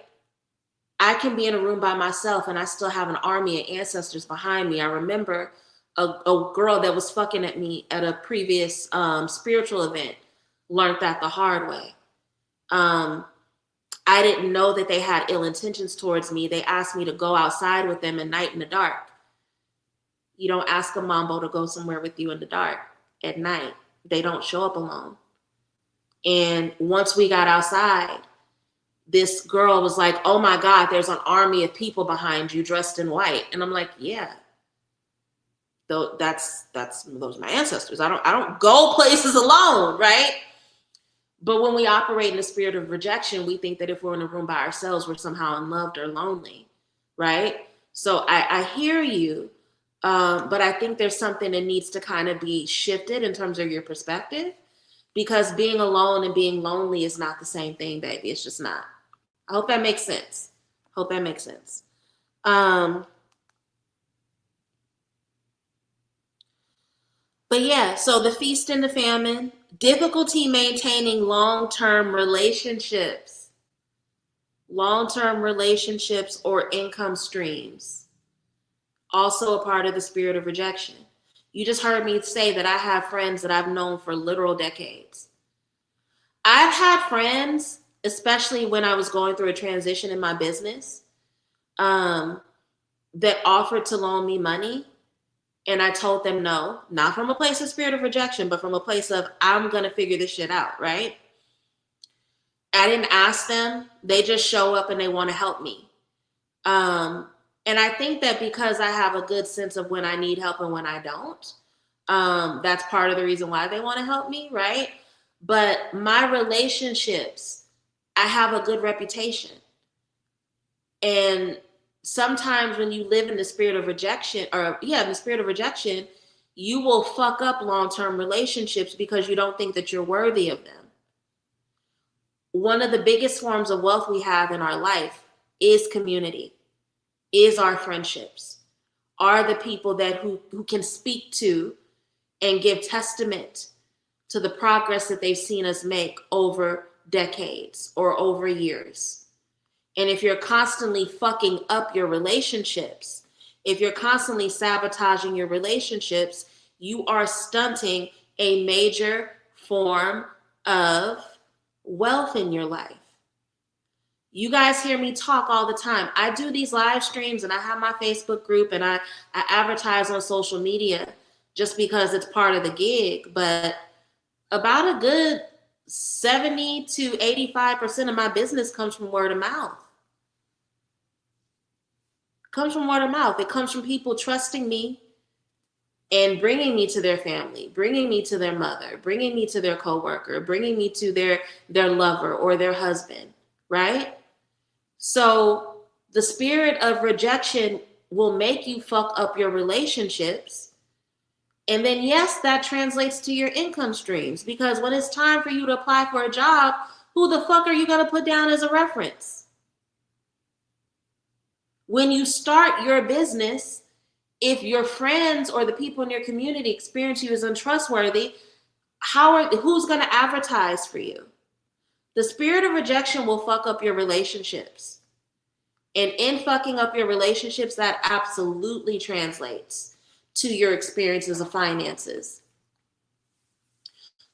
I can be in a room by myself and I still have an army of ancestors behind me. I remember a girl that was fucking at me at a previous spiritual event learned that the hard way. I didn't know that they had ill intentions towards me. They asked me to go outside with them at night in the dark. You don't ask a mambo to go somewhere with you in the dark at night. They don't show up alone. And once we got outside, this girl was like, oh my God, there's an army of people behind you dressed in white. And I'm like, yeah, though those are my ancestors. I don't go places alone, right? But when we operate in the spirit of rejection, we think that if we're in a room by ourselves, we're somehow unloved or lonely, right? So I hear you, but I think there's something that needs to kind of be shifted in terms of your perspective, because being alone and being lonely is not the same thing, baby. It's just not. I hope that makes sense. But yeah, so the feast and the famine, difficulty maintaining long-term relationships or income streams, also a part of the spirit of rejection. You just heard me say that I have friends that I've known for literal decades. I've had friends, especially when I was going through a transition in my business, that offered to loan me money. And I told them no, not from a place of spirit of rejection, but from a place of, I'm going to figure this shit out, right? I didn't ask them. They just show up and they want to help me. And I think that because I have a good sense of when I need help and when I don't, that's part of the reason why they want to help me, right? But my relationships, I have a good reputation. And sometimes when you live in the spirit of rejection, you will fuck up long-term relationships because you don't think that you're worthy of them. One of the biggest forms of wealth we have in our life is community, is our friendships, are the people that who can speak to and give testament to the progress that they've seen us make over decades or over years. And if you're constantly fucking up your relationships, if you're constantly sabotaging your relationships, you are stunting a major form of wealth in your life. You guys hear me talk all the time. I do these live streams and I have my Facebook group and I advertise on social media just because it's part of the gig. But about a good 70 to 85% of my business comes from word of mouth. It comes from people trusting me and bringing me to their family, bringing me to their mother, bringing me to their coworker, bringing me to their lover or their husband, right? So the spirit of rejection will make you fuck up your relationships. And then, yes, that translates to your income streams, because when it's time for you to apply for a job, who the fuck are you going to put down as a reference? When you start your business, if your friends or the people in your community experience you as untrustworthy, who's going to advertise for you? The spirit of rejection will fuck up your relationships. And in fucking up your relationships, that absolutely translates to your experiences of finances.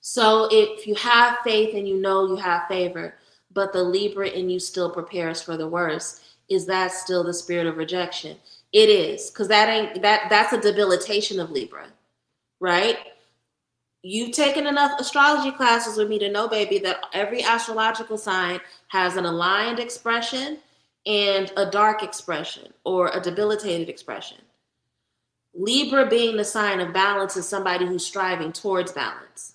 So if you have faith and you know you have favor, but the Libra in you still prepares for the worst, is that still the spirit of rejection? It is, because that's a debilitation of Libra. right? You've taken enough astrology classes with me to know, baby, that every astrological sign has an aligned expression and a dark expression or a debilitated expression. Libra, being the sign of balance, is somebody who's striving towards balance.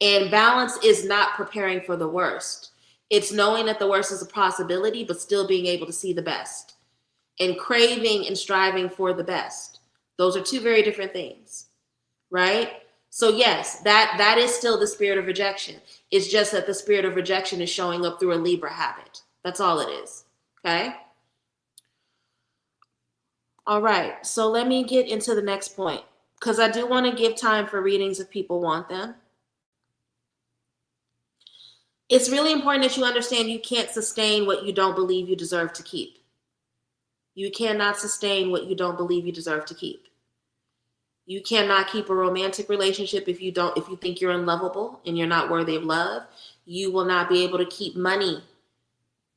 And balance is not preparing for the worst. It's knowing that the worst is a possibility, but still being able to see the best. And craving and striving for the best. Those are two very different things, right? So yes, that is still the spirit of rejection. It's just that the spirit of rejection is showing up through a Libra habit. That's all it is, okay? All right, so let me get into the next point, because I do want to give time for readings if people want them. It's really important that you understand you can't sustain what you don't believe you deserve to keep. You cannot sustain what you don't believe you deserve to keep. You cannot keep a romantic relationship if you think you're unlovable and you're not worthy of love. You will not be able to keep money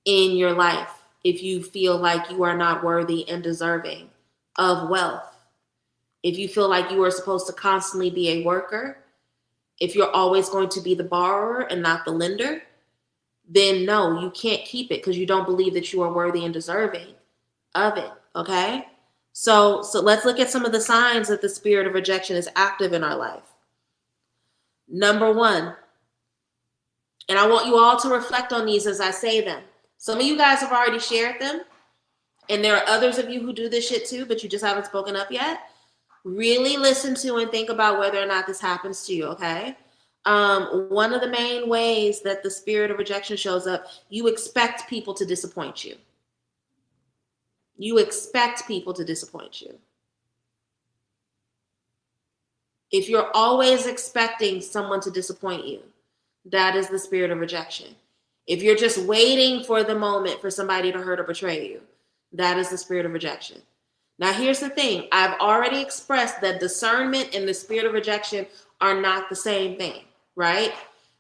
in your life if you feel like you are not worthy and deserving of wealth. If you feel like you are supposed to constantly be a worker, if you're always going to be the borrower and not the lender, then no, you can't keep it because you don't believe that you are worthy and deserving of it, okay? So let's look at some of the signs that the spirit of rejection is active in our life. Number one, and I want you all to reflect on these as I say them. Some of you guys have already shared them, and there are others of you who do this shit too, but you just haven't spoken up yet. Really listen to and think about whether or not this happens to you, okay? One of the main ways that the spirit of rejection shows up, you expect people to disappoint you. You expect people to disappoint you. If you're always expecting someone to disappoint you, that is the spirit of rejection. If you're just waiting for the moment for somebody to hurt or betray you, that is the spirit of rejection. Now, here's the thing. I've already expressed that discernment and the spirit of rejection are not the same thing, right?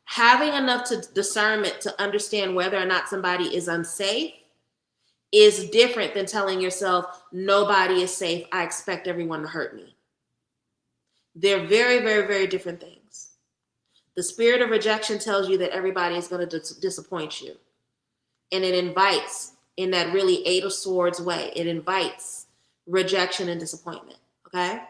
Having enough discernment to understand whether or not somebody is unsafe is different than telling yourself, nobody is safe, I expect everyone to hurt me. They're very, very, very different things. The spirit of rejection tells you that everybody is going to disappoint you. And it invites, in that really Eight of Swords way, it invites rejection and disappointment, okay?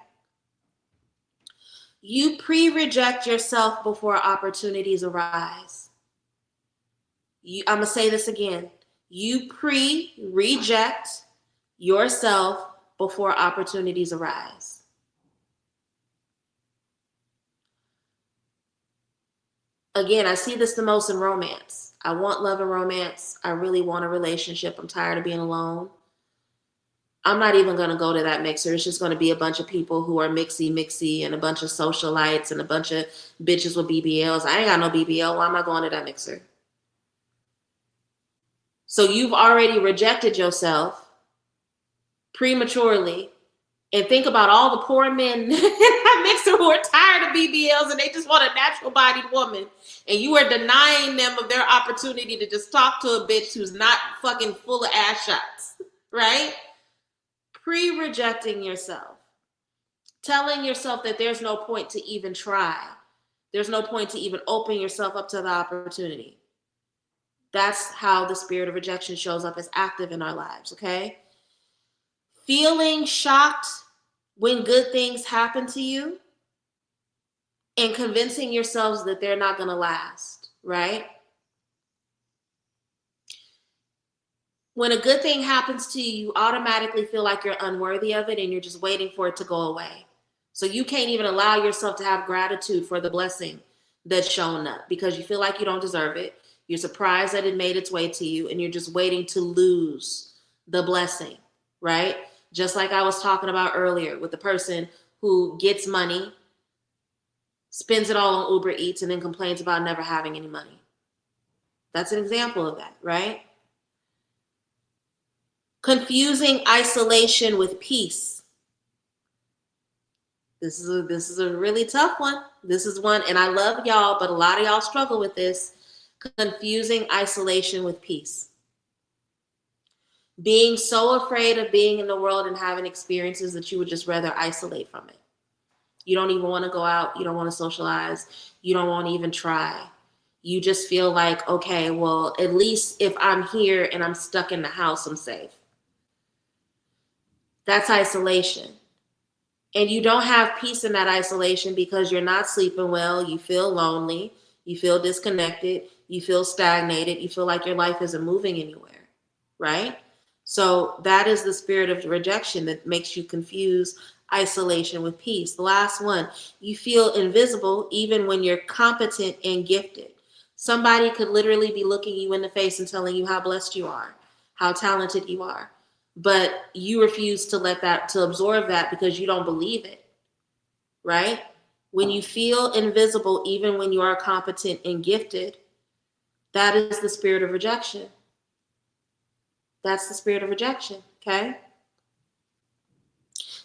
You pre-reject yourself before opportunities arise. I'm going to say this again. You pre-reject yourself before opportunities arise. Again, I see this the most in romance. I want love and romance. I really want a relationship. I'm tired of being alone. I'm not even going to go to that mixer. It's just going to be a bunch of people who are mixy and a bunch of socialites and a bunch of bitches with BBLs. I ain't got no BBL. Why am I going to that mixer? So you've already rejected yourself prematurely. And think about all the poor men in that mixer who are tired of BBLs and they just want a natural-bodied woman. And you are denying them of their opportunity to just talk to a bitch who's not fucking full of ass shots, right? Pre-rejecting yourself. Telling yourself that there's no point to even try. There's no point to even open yourself up to the opportunity. That's how the spirit of rejection shows up as active in our lives, okay? Feeling shocked when good things happen to you and convincing yourselves that they're not going to last, right? When a good thing happens to you, you automatically feel like you're unworthy of it and you're just waiting for it to go away. So you can't even allow yourself to have gratitude for the blessing that's shown up because you feel like you don't deserve it. You're surprised that it made its way to you and you're just waiting to lose the blessing, right? Just like I was talking about earlier with the person who gets money, spends it all on Uber Eats, and then complains about never having any money. That's an example of that, right? Confusing isolation with peace. This is a really tough one. This is one, and I love y'all, but a lot of y'all struggle with this. Confusing isolation with peace. Being so afraid of being in the world and having experiences that you would just rather isolate from it. You don't even want to go out. You don't want to socialize. You don't want to even try. You just feel like, okay, well, at least if I'm here and I'm stuck in the house, I'm safe. That's isolation. And you don't have peace in that isolation because you're not sleeping well. You feel lonely. You feel disconnected. You feel stagnated. You feel like your life isn't moving anywhere, right? So that is the spirit of rejection that makes you confuse isolation with peace. The last one, you feel invisible even when you're competent and gifted. Somebody could literally be looking you in the face and telling you how blessed you are, how talented you are, but you refuse to to absorb that because you don't believe it, right? When you feel invisible even when you are competent and gifted, that is the spirit of rejection. That's the spirit of rejection, okay?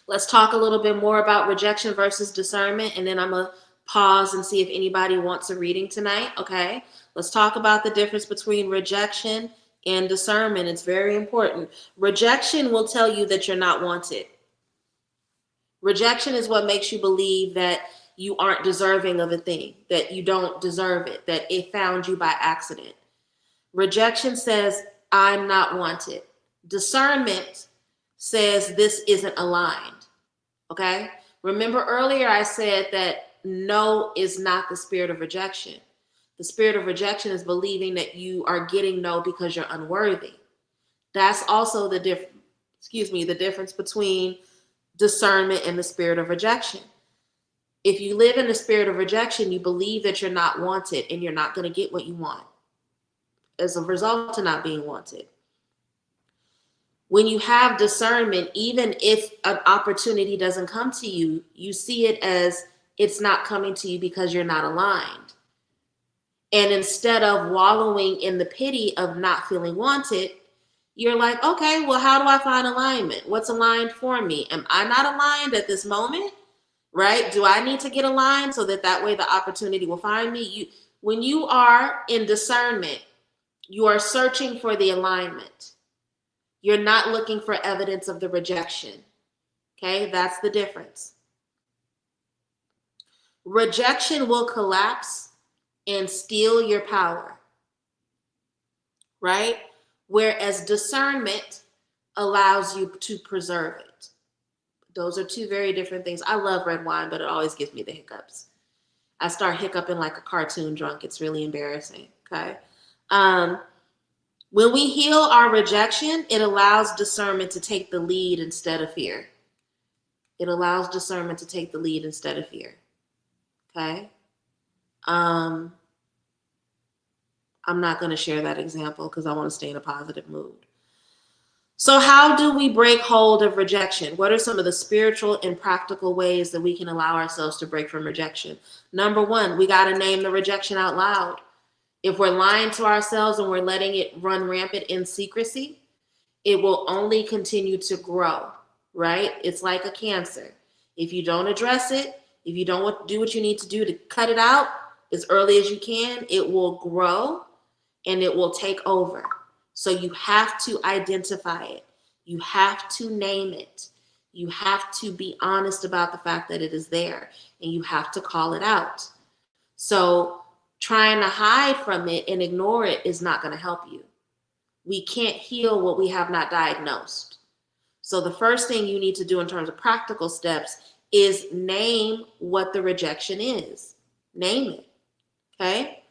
Let's talk a little bit more about rejection versus discernment, and then I'm going to pause and see if anybody wants a reading tonight, okay? Let's talk about the difference between rejection and discernment. It's very important. Rejection will tell you that you're not wanted. Rejection is what makes you believe that you aren't deserving of a thing, that you don't deserve it, that it found you by accident. Rejection says, I'm not wanted. Discernment says this isn't aligned. Okay? Remember earlier I said that no is not the spirit of rejection. The spirit of rejection is believing that you are getting no because you're unworthy. That's also the difference between discernment and the spirit of rejection. If you live in the spirit of rejection, you believe that you're not wanted and you're not going to get what you want as a result of not being wanted. When you have discernment, even if an opportunity doesn't come to you, you see it as it's not coming to you because you're not aligned. And instead of wallowing in the pity of not feeling wanted, you're like, okay, well, how do I find alignment? What's aligned for me? Am I not aligned at this moment? Right? Do I need to get aligned so that way the opportunity will find me? When you are in discernment, you are searching for the alignment. You're not looking for evidence of the rejection. Okay, that's the difference. Rejection will collapse and steal your power, right? Whereas discernment allows you to preserve it. Those are two very different things. I love red wine, but it always gives me the hiccups. I start hiccuping like a cartoon drunk. It's really embarrassing, okay? When we heal our rejection, it allows discernment to take the lead instead of fear. It allows discernment to take the lead instead of fear. Okay? I'm not going to share that example because I want to stay in a positive mood. So how do we break hold of rejection? What are some of the spiritual and practical ways that we can allow ourselves to break from rejection? Number one, we got to name the rejection out loud. If we're lying to ourselves and we're letting it run rampant in secrecy, it will only continue to grow, right? It's like a cancer. If you don't address it, if you don't do what you need to do to cut it out as early as you can, it will grow and it will take over. So you have to identify it. You have to name it. You have to be honest about the fact that it is there, and you have to call it out. So trying to hide from it and ignore it is not going to help you. We can't heal what we have not diagnosed. So the first thing you need to do in terms of practical steps is name what the rejection is. Name it, okay?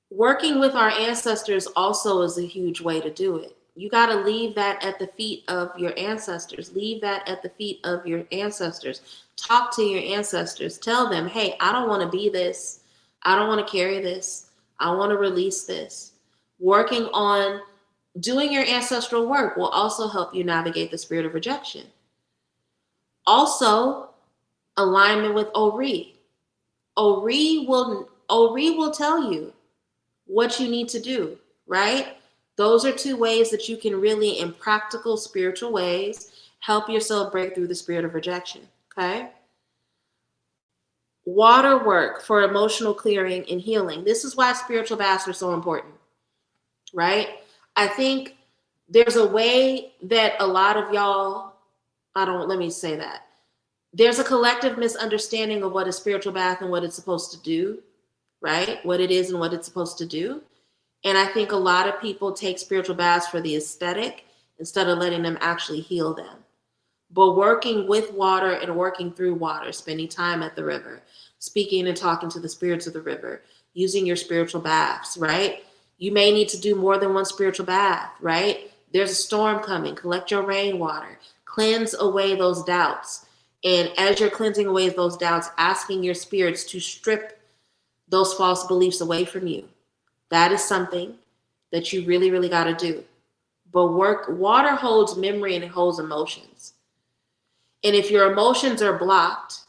Working with our ancestors also is a huge way to do it. You got to leave that at the feet of your ancestors. Leave that at the feet of your ancestors. Talk to your ancestors. Tell them, hey, I don't want to be this. I don't want to carry this. I want to release this. Working on doing your ancestral work will also help you navigate the spirit of rejection. Also, alignment with Ori. Ori will tell you what you need to do, right? Those are two ways that you can really, in practical spiritual ways, help yourself break through the spirit of rejection, okay? Water work for emotional clearing and healing. This is why spiritual baths are so important, right? I think there's a way that a lot of y'all let me say that. There's a collective misunderstanding of what a spiritual bath and what it's supposed to do, right? What it is and what it's supposed to do. And I think a lot of people take spiritual baths for the aesthetic instead of letting them actually heal them. But working with water and working through water, spending time at the river, speaking and talking to the spirits of the river, using your spiritual baths, right? You may need to do more than one spiritual bath, right? There's a storm coming. Collect your rainwater. Cleanse away those doubts. And as you're cleansing away those doubts, asking your spirits to strip those false beliefs away from you. That is something that you really, really got to do. But water holds memory and it holds emotions. And if your emotions are blocked,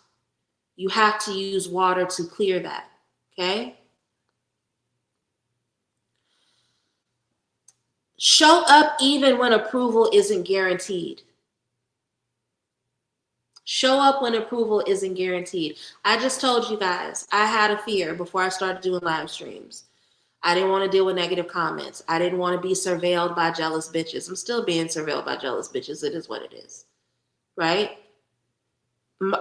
you have to use water to clear that, okay? Show up even when approval isn't guaranteed. Show up when approval isn't guaranteed. I just told you guys, I had a fear before I started doing live streams. I didn't want to deal with negative comments. I didn't want to be surveilled by jealous bitches. I'm still being surveilled by jealous bitches. It is what it is, right?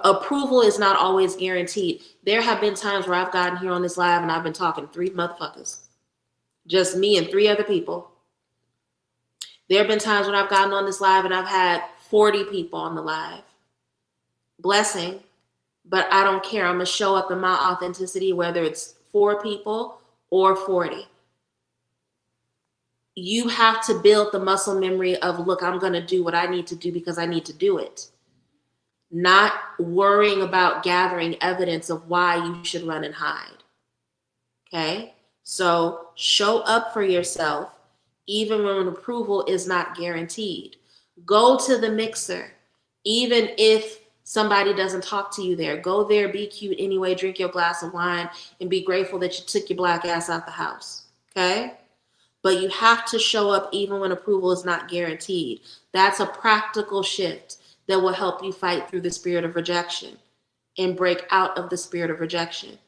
Approval is not always guaranteed. There have been times where I've gotten here on this live and I've been talking to 3 motherfuckers. Just me and 3 other people. There have been times when I've gotten on this live and I've had 40 people on the live. Blessing, but I don't care. I'm going to show up in my authenticity, whether it's 4 people or 40. You have to build the muscle memory of, look, I'm going to do what I need to do because I need to do it. Not worrying about gathering evidence of why you should run and hide. Okay? So show up for yourself even when approval is not guaranteed. Go to the mixer, even if somebody doesn't talk to you there. Go there, be cute anyway, drink your glass of wine, and be grateful that you took your black ass out the house, okay? But you have to show up even when approval is not guaranteed. That's a practical shift that will help you fight through the spirit of rejection and break out of the spirit of rejection.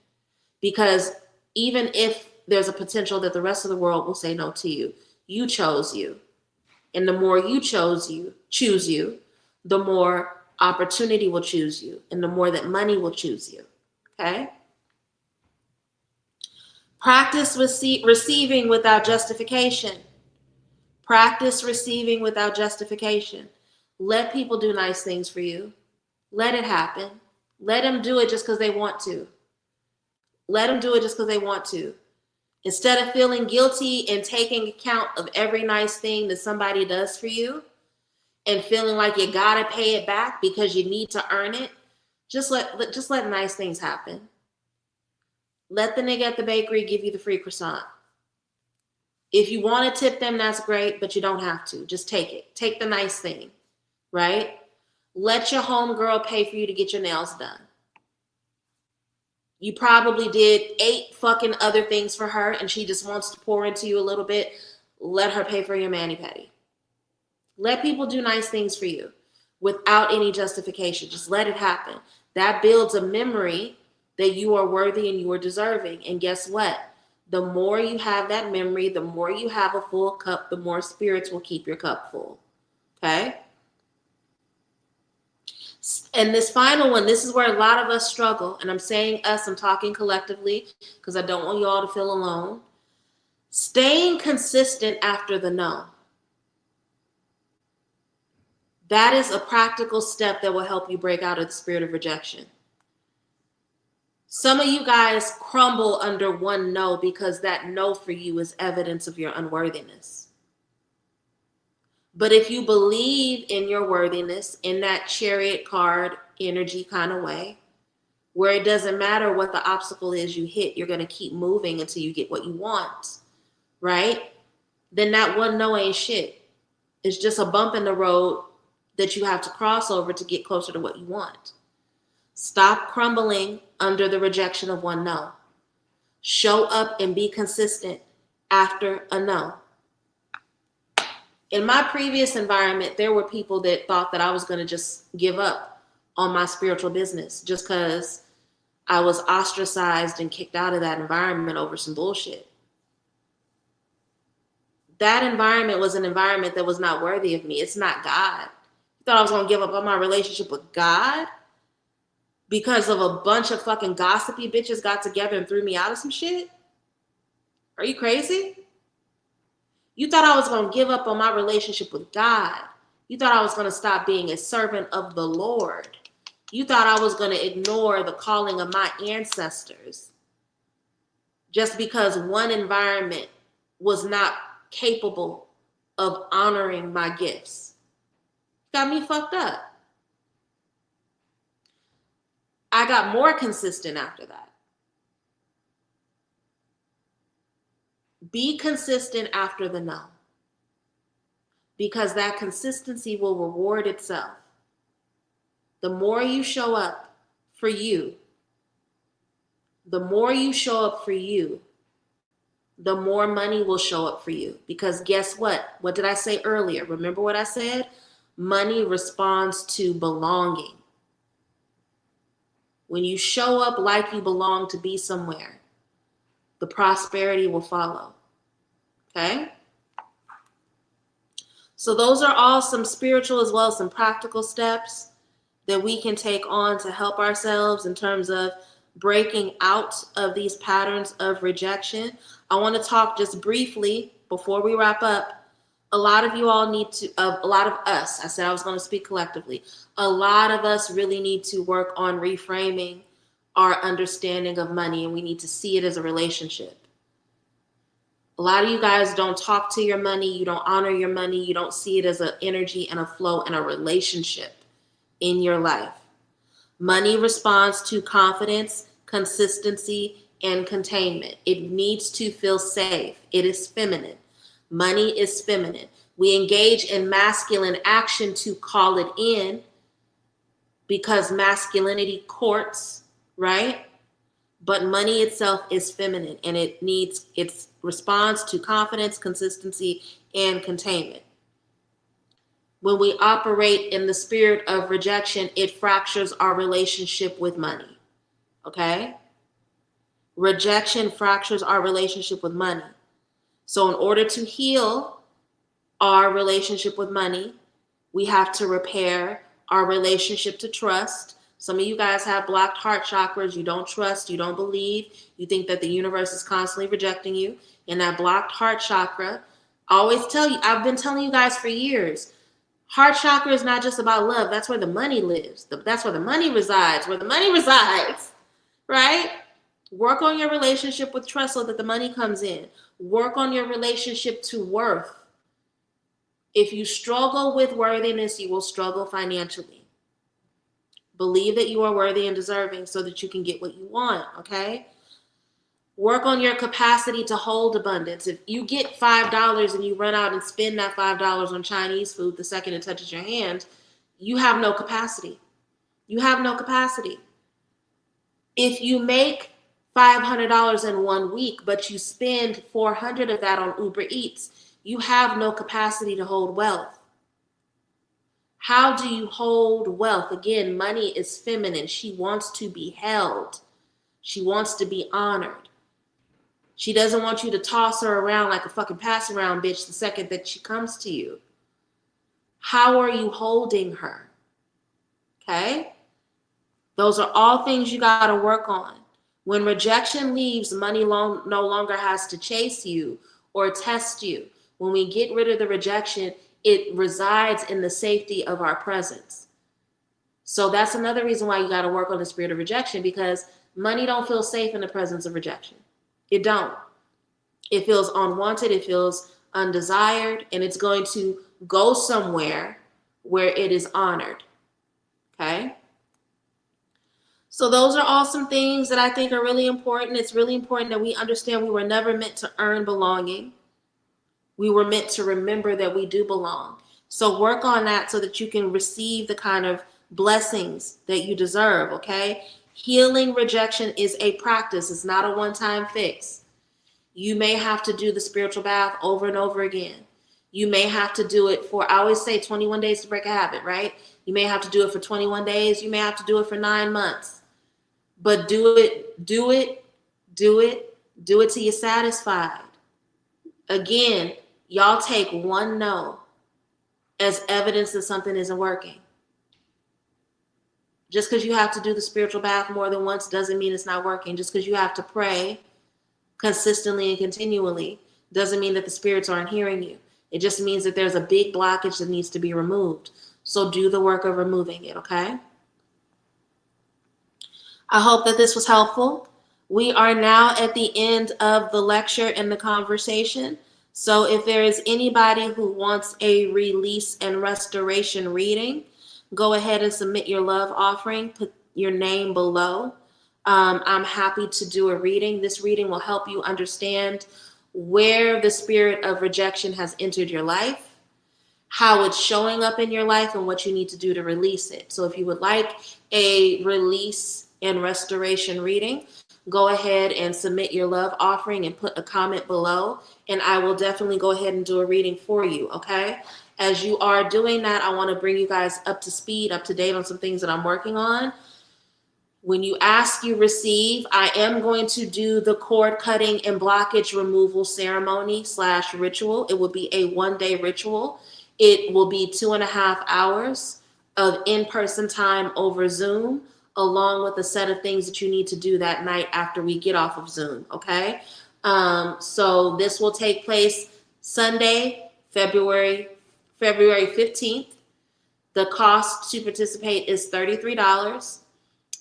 Because even if there's a potential that the rest of the world will say no to you, you chose you. And the more you choose you, the more opportunity will choose you, and the more that money will choose you, okay? Practice receiving without justification. Practice receiving without justification. Let people do nice things for you. Let it happen. Let them do it just because they want to. Let them do it just because they want to. Instead of feeling guilty and taking account of every nice thing that somebody does for you, and feeling like you gotta pay it back because you need to earn it, just let nice things happen. Let the nigga at the bakery give you the free croissant. If you want to tip them, that's great, but you don't have to. Just take it. Take the nice thing, right? Let your homegirl pay for you to get your nails done. You probably did 8 fucking other things for her and she just wants to pour into you a little bit. Let her pay for your mani-pedi. Let people do nice things for you without any justification. Just let it happen. That builds a memory that you are worthy and you are deserving. And guess what? The more you have that memory, the more you have a full cup, the more spirits will keep your cup full. Okay? And this final one, this is where a lot of us struggle. And I'm saying us, I'm talking collectively because I don't want you all to feel alone. Staying consistent after the no. That is a practical step that will help you break out of the spirit of rejection. Some of you guys crumble under one no because that no for you is evidence of your unworthiness. But if you believe in your worthiness in that chariot card energy kind of way, where it doesn't matter what the obstacle is you hit, you're going to keep moving until you get what you want, right? Then that one no ain't shit. It's just a bump in the road that you have to cross over to get closer to what you want. Stop crumbling under the rejection of one no. Show up and be consistent after a no. In my previous environment, there were people that thought that I was going to just give up on my spiritual business just because I was ostracized and kicked out of that environment over some bullshit. That environment was an environment that was not worthy of me. It's not God. Thought I was gonna give up on my relationship with God because of a bunch of fucking gossipy bitches got together and threw me out of some shit? Are you crazy? You thought I was gonna give up on my relationship with God. You thought I was gonna stop being a servant of the Lord. You thought I was gonna ignore the calling of my ancestors just because one environment was not capable of honoring my gifts. Got me fucked up. I got more consistent after that. Be consistent after the no, because that consistency will reward itself. The more you show up for you, the more you show up for you, the more money will show up for you. Because guess what? What did I say earlier? Remember what I said? Money responds to belonging. When you show up like you belong to be somewhere, the prosperity will follow. Okay? So those are all some spiritual as well as some practical steps that we can take on to help ourselves in terms of breaking out of these patterns of rejection. I want to talk just briefly before we wrap up. A lot of you all need to, a lot of us, I said I was going to speak collectively. A lot of us really need to work on reframing our understanding of money, and we need to see it as a relationship. A lot of you guys don't talk to your money. You don't honor your money. You don't see it as an energy and a flow and a relationship in your life. Money responds to confidence, consistency, and containment. It needs to feel safe. It is feminine. Money is feminine. We engage in masculine action to call it in because masculinity courts, right? But money itself is feminine, and it responds to confidence, consistency, and containment. When we operate in the spirit of rejection, it fractures our relationship with money. Okay? Rejection fractures our relationship with money. So in order to heal our relationship with money, we have to repair our relationship to trust. Some of you guys have blocked heart chakras. You don't trust, you don't believe, you think that the universe is constantly rejecting you. And that blocked heart chakra, I always tell you, I've been telling you guys for years, heart chakra is not just about love. That's where the money lives. That's where the money resides, right? Work on your relationship with trust so that the money comes in. Work on your relationship to worth. If you struggle with worthiness, you will struggle financially. Believe that you are worthy and deserving so that you can get what you want, okay? Work on your capacity to hold abundance. If you get $5 and you run out and spend that $5 on Chinese food the second it touches your hand, you have no capacity. You have no capacity. If you make $500 in 1 week, but you spend $400 of that on Uber Eats, you have no capacity to hold wealth. How do you hold wealth? Again, money is feminine. She wants to be held. She wants to be honored. She doesn't want you to toss her around like a fucking pass around bitch the second that she comes to you. How are you holding her? Okay? Those are all things you got to work on. When rejection leaves, money no longer has to chase you or test you. When we get rid of the rejection, it resides in the safety of our presence. So that's another reason why you got to work on the spirit of rejection, because money don't feel safe in the presence of rejection. It don't. It feels unwanted. It feels undesired, and it's going to go somewhere where it is honored. Okay? So those are all some things that I think are really important. It's really important that we understand we were never meant to earn belonging. We were meant to remember that we do belong. So work on that so that you can receive the kind of blessings that you deserve, okay? Healing rejection is a practice. It's not a one-time fix. You may have to do the spiritual bath over and over again. You may have to do it for, I always say 21 days to break a habit, right? You may have to do it for 21 days. You may have to do it for 9 months. But do it till you're satisfied. Again, y'all take one no as evidence that something isn't working. Just because you have to do the spiritual bath more than once doesn't mean it's not working. Just because you have to pray consistently and continually doesn't mean that the spirits aren't hearing you. It just means that there's a big blockage that needs to be removed. So do the work of removing it, okay? I hope that this was helpful. We are now at the end of the lecture and the conversation. So if there is anybody who wants a release and restoration reading, go ahead and submit your love offering. Put your name below. I'm happy to do a reading. This reading will help you understand where the spirit of rejection has entered your life, how it's showing up in your life, and what you need to do to release it. So if you would like a release and restoration reading, go ahead and submit your love offering and put a comment below, and I will definitely go ahead and do a reading for you, okay? As you are doing that, I want to bring you guys up to speed, up to date on some things that I'm working on. When you ask, you receive. I am going to do the cord cutting and blockage removal ceremony / ritual. It will be a 1-day ritual. It will be 2.5 hours of in-person time over Zoom, along with a set of things that you need to do that night after we get off of Zoom, okay? So this will take place Sunday, February 15th. The cost to participate is $33.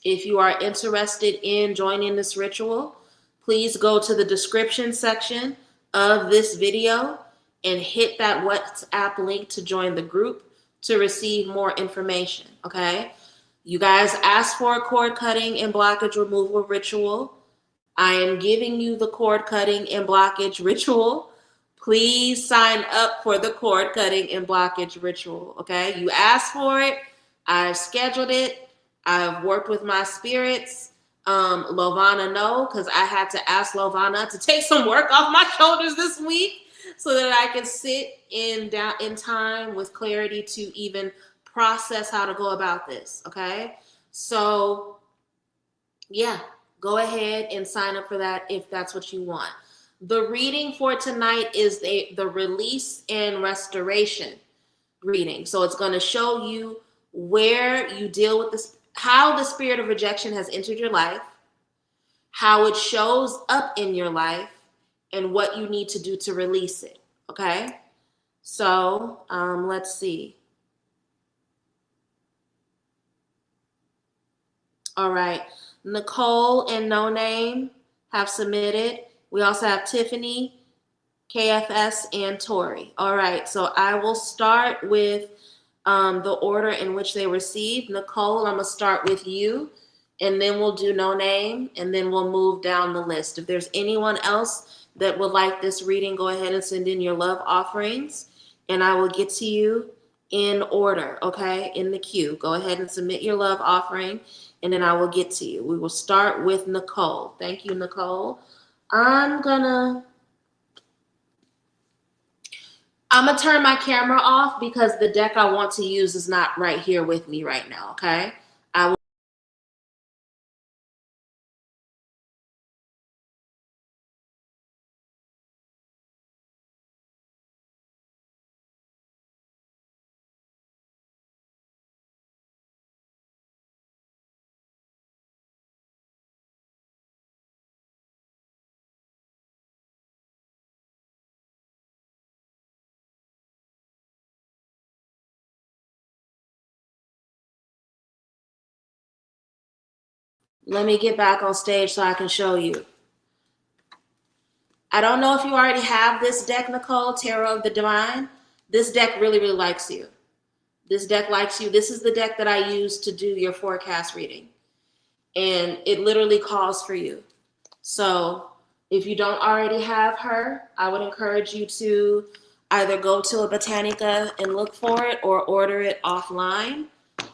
If you are interested in joining this ritual, please go to the description section of this video and hit that WhatsApp link to join the group to receive more information, okay? You guys asked for a cord cutting and blockage removal ritual. I am giving you the cord cutting and blockage ritual. Please sign up for the cord cutting and blockage ritual, okay? You asked for it. I've scheduled it. I've worked with my spirits. Lovana know, because I had to ask Lovana to take some work off my shoulders this week so that I can sit in time with clarity to even process how to go about this, okay? So, yeah, go ahead and sign up for that if that's what you want. The reading for tonight is the release and restoration reading. So it's going to show you where you deal with this, how the spirit of rejection has entered your life, how it shows up in your life, and what you need to do to release it, okay? So let's see. All right, Nicole and No Name have submitted. We also have Tiffany, KFS, and Tori. All right, so I will start with the order in which they received. Nicole, I'm gonna start with you, and then we'll do No Name, and then we'll move down the list. If there's anyone else that would like this reading, go ahead and send in your love offerings, and I will get to you in order, okay, in the queue. Go ahead and submit your love offering, and then I will get to you. We will start with Nicole. Thank you, Nicole. I'm gonna turn my camera off because the deck I want to use is not right here with me right now, okay? I will. Let me get back on stage so I can show you. I don't know if you already have this deck, Nicole, Tarot of the Divine. This deck really, really likes you. This deck likes you. This is the deck that I use to do your forecast reading. And it literally calls for you. So if you don't already have her, I would encourage you to either go to a Botanica and look for it or order it offline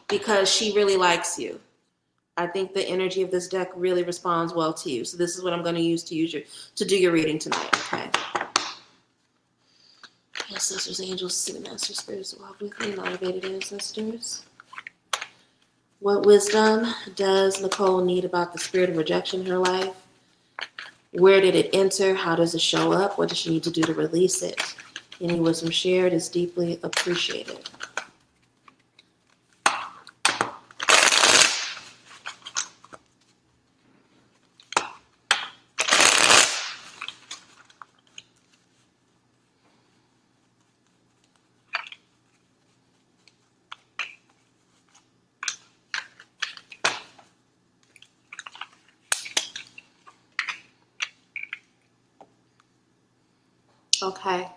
because she really likes you. I think the energy of this deck really responds well to you. So this is what I'm going to use to do your reading tonight, okay? Ancestors, angels, city masters, spirits walk with me, elevated ancestors. What wisdom does Nicole need about the spirit of rejection in her life? Where did it enter? How does it show up? What does she need to do to release it? Any wisdom shared is deeply appreciated. Okay.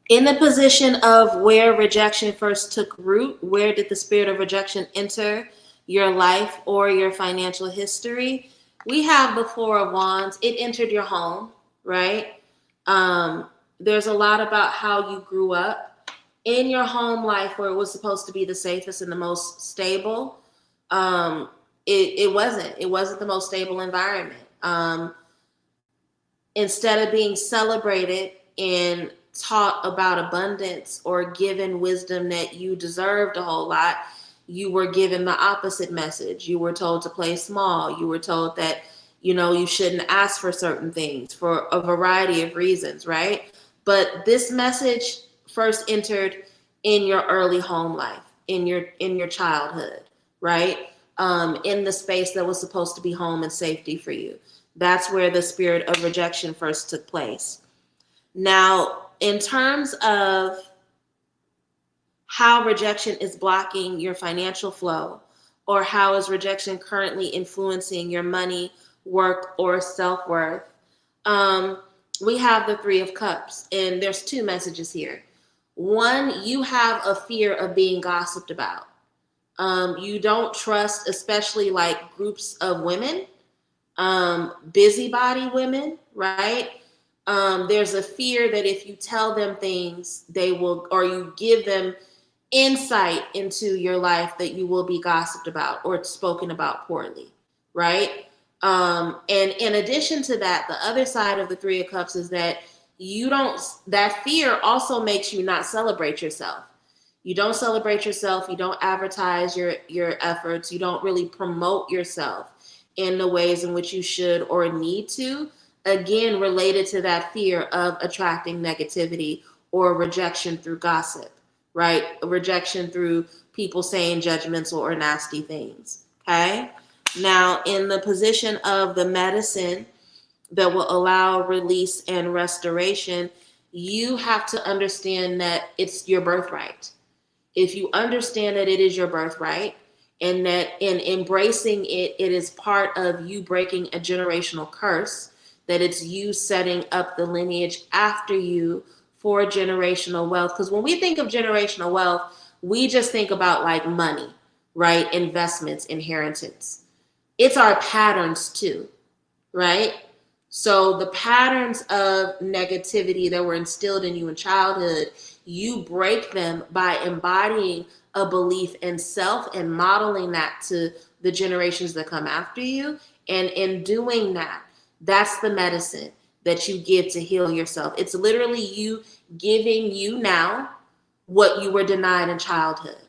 In the position of where rejection first took root, where did the spirit of rejection enter your life or your financial history? We have the Four of Wands. It entered your home, right? There's a lot about how you grew up in your home life where it was supposed to be the safest and the most stable. It wasn't. It wasn't the most stable environment. Instead of being celebrated and taught about abundance or given wisdom that you deserved a whole lot, you were given the opposite message. You were told to play small. You were told that, you shouldn't ask for certain things for a variety of reasons, right? But this message first entered in your early home life, in your childhood, right? In the space that was supposed to be home and safety for you. That's where the spirit of rejection first took place. Now, in terms of how rejection is blocking your financial flow, or how is rejection currently influencing your money, work, or self-worth, we have the Three of Cups, and there's two messages here. One, you have a fear of being gossiped about. You don't trust, especially like groups of women, busybody women, right? There's a fear that if you tell them things, they will, or you give them insight into your life, that you will be gossiped about or spoken about poorly, right? And in addition to that, the other side of the Three of Cups is that that fear also makes you not celebrate yourself. You don't celebrate yourself. You don't advertise your efforts. You don't really promote yourself in the ways in which you should or need to. Again, related to that fear of attracting negativity or rejection through gossip, right? Rejection through people saying judgmental or nasty things, okay? Now, in the position of the medicine that will allow release and restoration, you have to understand that it's your birthright. If you understand that it is your birthright, and that in embracing it, it is part of you breaking a generational curse, that it's you setting up the lineage after you for generational wealth. Because when we think of generational wealth, we just think about like money, right? Investments, inheritance. It's our patterns too, right? So the patterns of negativity that were instilled in you in childhood, you break them by embodying a belief in self and modeling that to the generations that come after you. And in doing that, that's the medicine that you give to heal yourself. It's literally you giving you now what you were denied in childhood,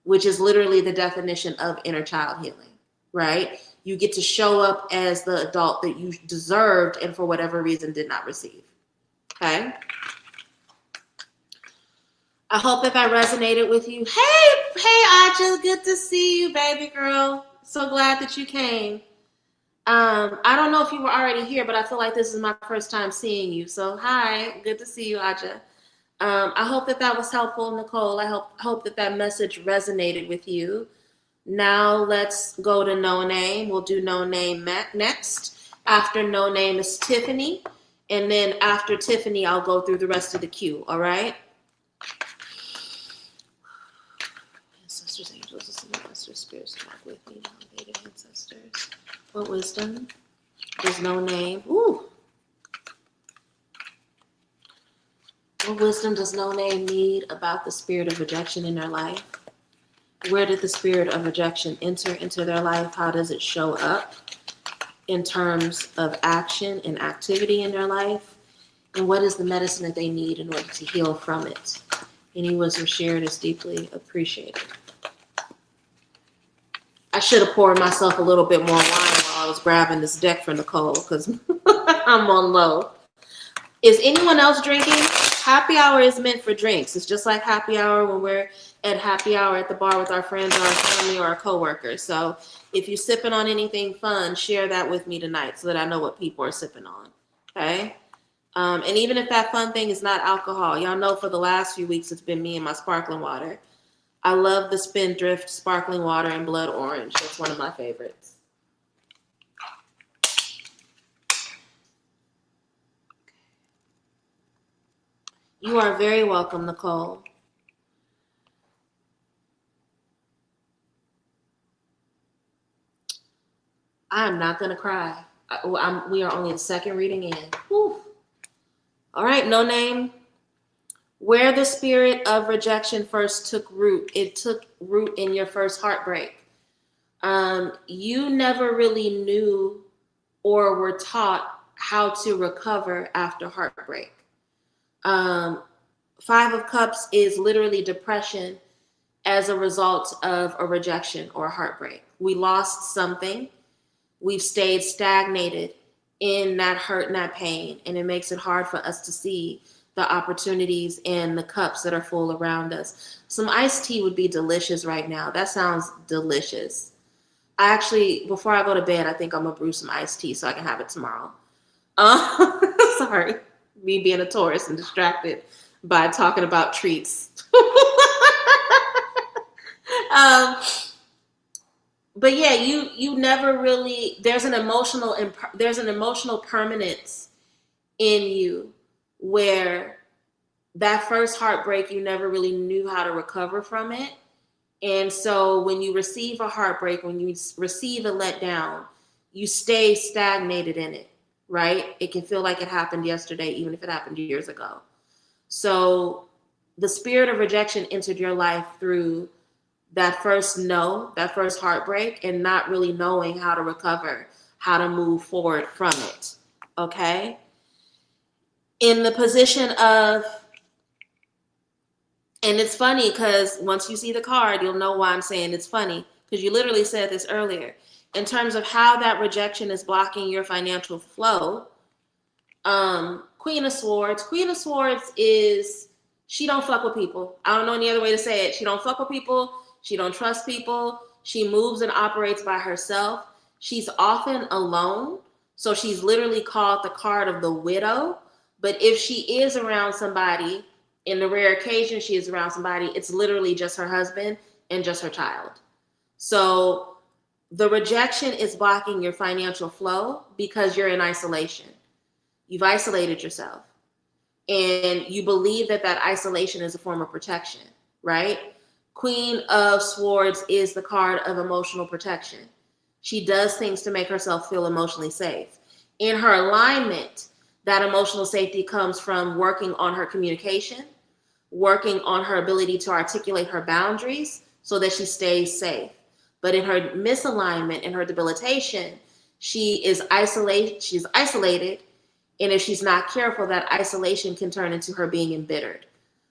which is literally the definition of inner child healing, right? You get to show up as the adult that you deserved and for whatever reason did not receive, okay? I hope that resonated with you. Hey, Aja, good to see you, baby girl. So glad that you came. I don't know if you were already here, but I feel like this is my first time seeing you. So hi, good to see you, Aja. I hope that was helpful, Nicole. I hope that message resonated with you. Now let's go to No Name. We'll do No Name next. After No Name is Tiffany. And then after Tiffany, I'll go through the rest of the queue, all right? Ancestors, angels, ancestors, spirits, talk with me, elevated ancestors. What wisdom? There's No Name. Ooh. What wisdom does No Name need about the spirit of rejection in their life? Where did the spirit of rejection enter into their life? How does it show up in terms of action and activity in their life? And what is the medicine that they need in order to heal from it? Any wisdom shared is deeply appreciated. I should have poured myself a little bit more wine while I was grabbing this deck for Nicole, because I'm on low. Is anyone else drinking? Happy hour is meant for drinks. It's just like happy hour when we're at happy hour at the bar with our friends or our family or our coworkers. So if you're sipping on anything fun, share that with me tonight so that I know what people are sipping on, okay? And even if that fun thing is not alcohol, y'all know for the last few weeks it's been me and my sparkling water. I love the Spindrift sparkling water in blood orange. That's one of my favorites. You are very welcome, Nicole. I am not going to cry. We are only the second reading in. Whew. All right, no name. Where the spirit of rejection first took root, it took root in your first heartbreak. You never really knew or were taught how to recover after heartbreak. Um, Five of Cups is literally depression as a result of a rejection or a heartbreak. We lost something. We've stayed stagnated in that hurt and that pain, and it makes it hard for us to see the opportunities and the cups that are full around us. Some iced tea would be delicious right now. That sounds delicious. I actually, before I go to bed, I think I'm gonna brew some iced tea so I can have it tomorrow. Sorry, me being a Taurus and distracted by talking about treats. um, but yeah, you never really, there's an emotional permanence in you where that first heartbreak, you never really knew how to recover from it. And so when you receive a heartbreak, when you receive a letdown, you stay stagnated in it, right? It can feel like it happened yesterday, even if it happened years ago. So the spirit of rejection entered your life through that first heartbreak, and not really knowing how to recover, how to move forward from it. Okay? In the position of, and it's funny because once you see the card, you'll know why I'm saying it's funny, because you literally said this earlier. In terms of how that rejection is blocking your financial flow, Queen of Swords. Queen of Swords is, she don't fuck with people. I don't know any other way to say it. She don't fuck with people. She don't trust people. She moves and operates by herself. She's often alone. So she's literally called the card of the widow. But if she is around somebody, in the rare occasion she is around somebody, it's literally just her husband and just her child. So the rejection is blocking your financial flow because you're in isolation. You've isolated yourself. And you believe that that isolation is a form of protection, right? Queen of Swords is the card of emotional protection. She does things to make herself feel emotionally safe. In her alignment, that emotional safety comes from working on her communication, working on her ability to articulate her boundaries so that she stays safe. But in her misalignment, in her debilitation, she's isolated. And if she's not careful, that isolation can turn into her being embittered.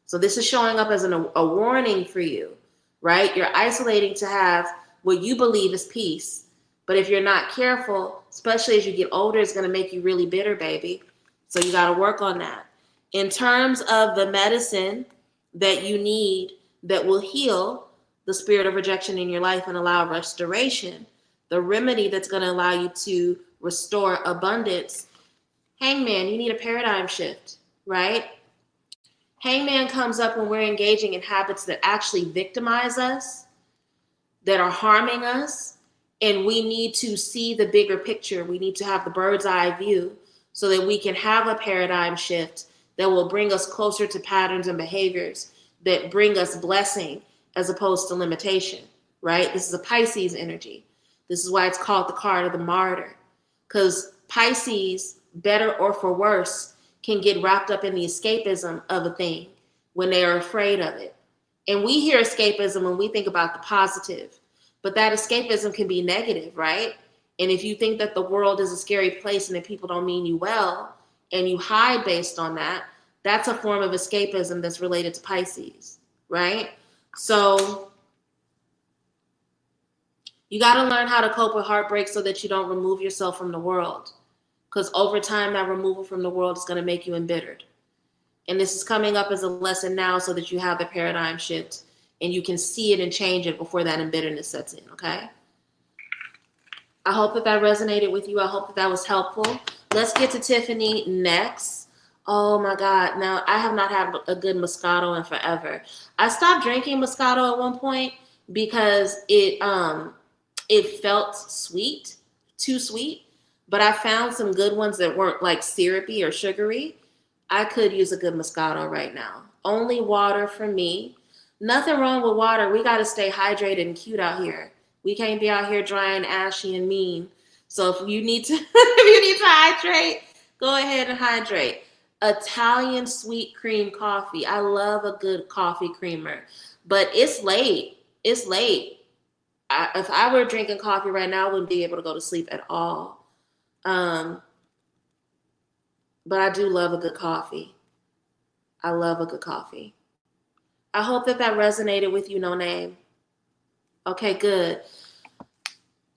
So this is showing up as a warning for you, right? You're isolating to have what you believe is peace. But if you're not careful, especially as you get older, it's going to make you really bitter, baby. So you got to work on that. In terms of the medicine that you need that will heal the spirit of rejection in your life and allow restoration, the remedy that's going to allow you to restore abundance, Hangman, you need a paradigm shift, right? Hangman comes up when we're engaging in habits that actually victimize us, that are harming us, and we need to see the bigger picture. We need to have the bird's eye view so that we can have a paradigm shift that will bring us closer to patterns and behaviors that bring us blessing as opposed to limitation, right? This is a Pisces energy. This is why it's called the card of the martyr, because Pisces, better or for worse, can get wrapped up in the escapism of a thing when they are afraid of it. And we hear escapism when we think about the positive, but that escapism can be negative, right? And if you think that the world is a scary place and that people don't mean you well, and you hide based on that, that's a form of escapism that's related to Pisces, right? So you got to learn how to cope with heartbreak so that you don't remove yourself from the world. Because over time, that removal from the world is going to make you embittered. And this is coming up as a lesson now so that you have the paradigm shift and you can see it and change it before that embitterment sets in, okay? I hope that that resonated with you. I hope that that was helpful. Let's get to Tiffany next. Oh my God. Now, I have not had a good Moscato in forever. I stopped drinking Moscato at one point because it felt sweet, too sweet. But I found some good ones that weren't like syrupy or sugary. I could use a good Moscato right now. Only water for me. Nothing wrong with water. We got to stay hydrated and cute out here. We can't be out here dry and ashy and mean. So if you need to, if you need to hydrate, go ahead and hydrate. Italian sweet cream coffee. I love a good coffee creamer, but it's late. It's late. If I were drinking coffee right now, I wouldn't be able to go to sleep at all. But I do love a good coffee. I love a good coffee. I hope that resonated with you, No Name. Okay, good.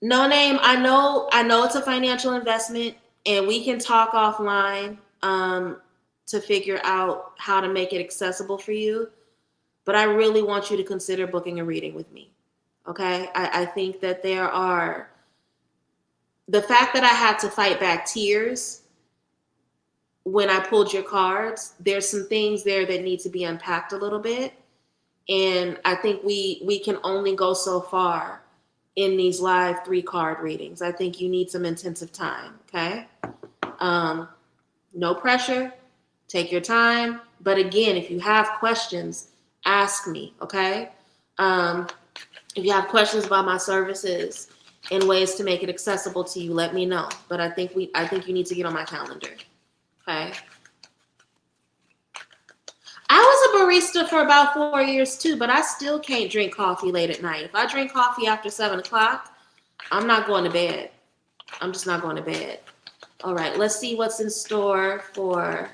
No Name, I know it's a financial investment, and we can talk offline to figure out how to make it accessible for you. But I really want you to consider booking a reading with me. Okay? I think that the fact that I had to fight back tears when I pulled your cards, there's some things there that need to be unpacked a little bit. And I think we can only go so far in these live 3-card readings. I think you need some intensive time, okay? No pressure. Take your time. But again, if you have questions, ask me, okay? If you have questions about my services and ways to make it accessible to you, let me know. But I think you need to get on my calendar. Okay. I was a barista for about 4 years too, but I still can't drink coffee late at night. If I drink coffee after 7 o'clock, I'm not going to bed. I'm just not going to bed. All right, let's see what's in store for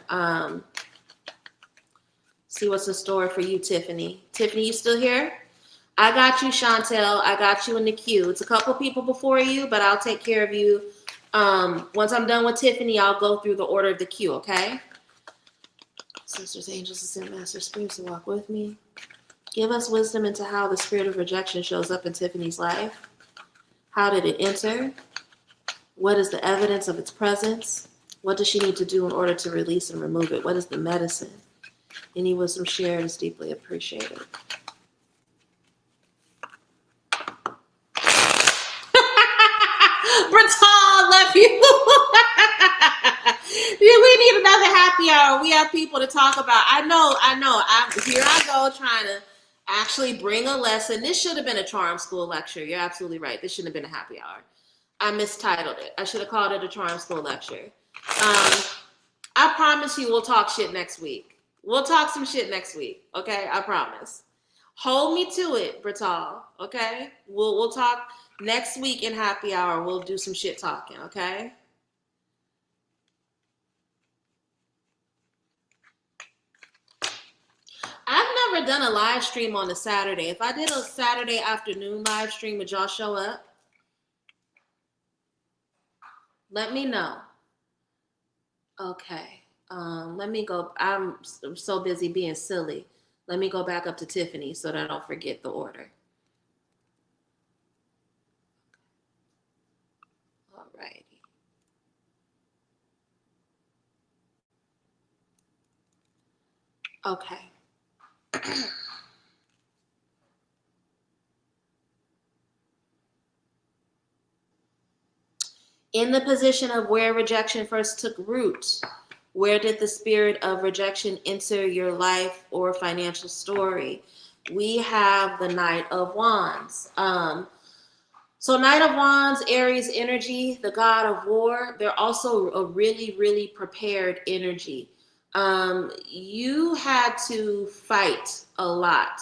you, Tiffany. Tiffany, you still here? I got you, Chantel. I got you in the queue. It's a couple people before you, but I'll take care of you. Once I'm done with Tiffany, I'll go through the order of the queue, okay? Sisters, angels, and master spirits to walk with me. Give us wisdom into how the spirit of rejection shows up in Tiffany's life. How did it enter? What is the evidence of its presence? What does she need to do in order to release and remove it? What is the medicine? Any wisdom shared is deeply appreciated. Bertal left you. We need another happy hour. We have people to talk about. I know. Here I go trying to actually bring a lesson. This should have been a charm school lecture. You're absolutely right. This shouldn't have been a happy hour. I mistitled it. I should have called it a charm school lecture. I promise you we'll talk shit next week. We'll talk some shit next week. Okay? I promise. Hold me to it, Bertal. Okay? We'll talk next week in happy hour. We'll do some shit talking. Okay? I've never done a live stream on a Saturday. If I did a Saturday afternoon live stream, would y'all show up? Let me know. Okay. Let me go. I'm so busy being silly. Let me go back up to Tiffany so that I don't forget the order. All righty. Okay. In the position of where rejection first took root, where did the spirit of rejection enter your life or financial story? We have the Knight of Wands. So Knight of Wands, Aries energy, the god of war. They're also a really, really prepared energy. You had to fight a lot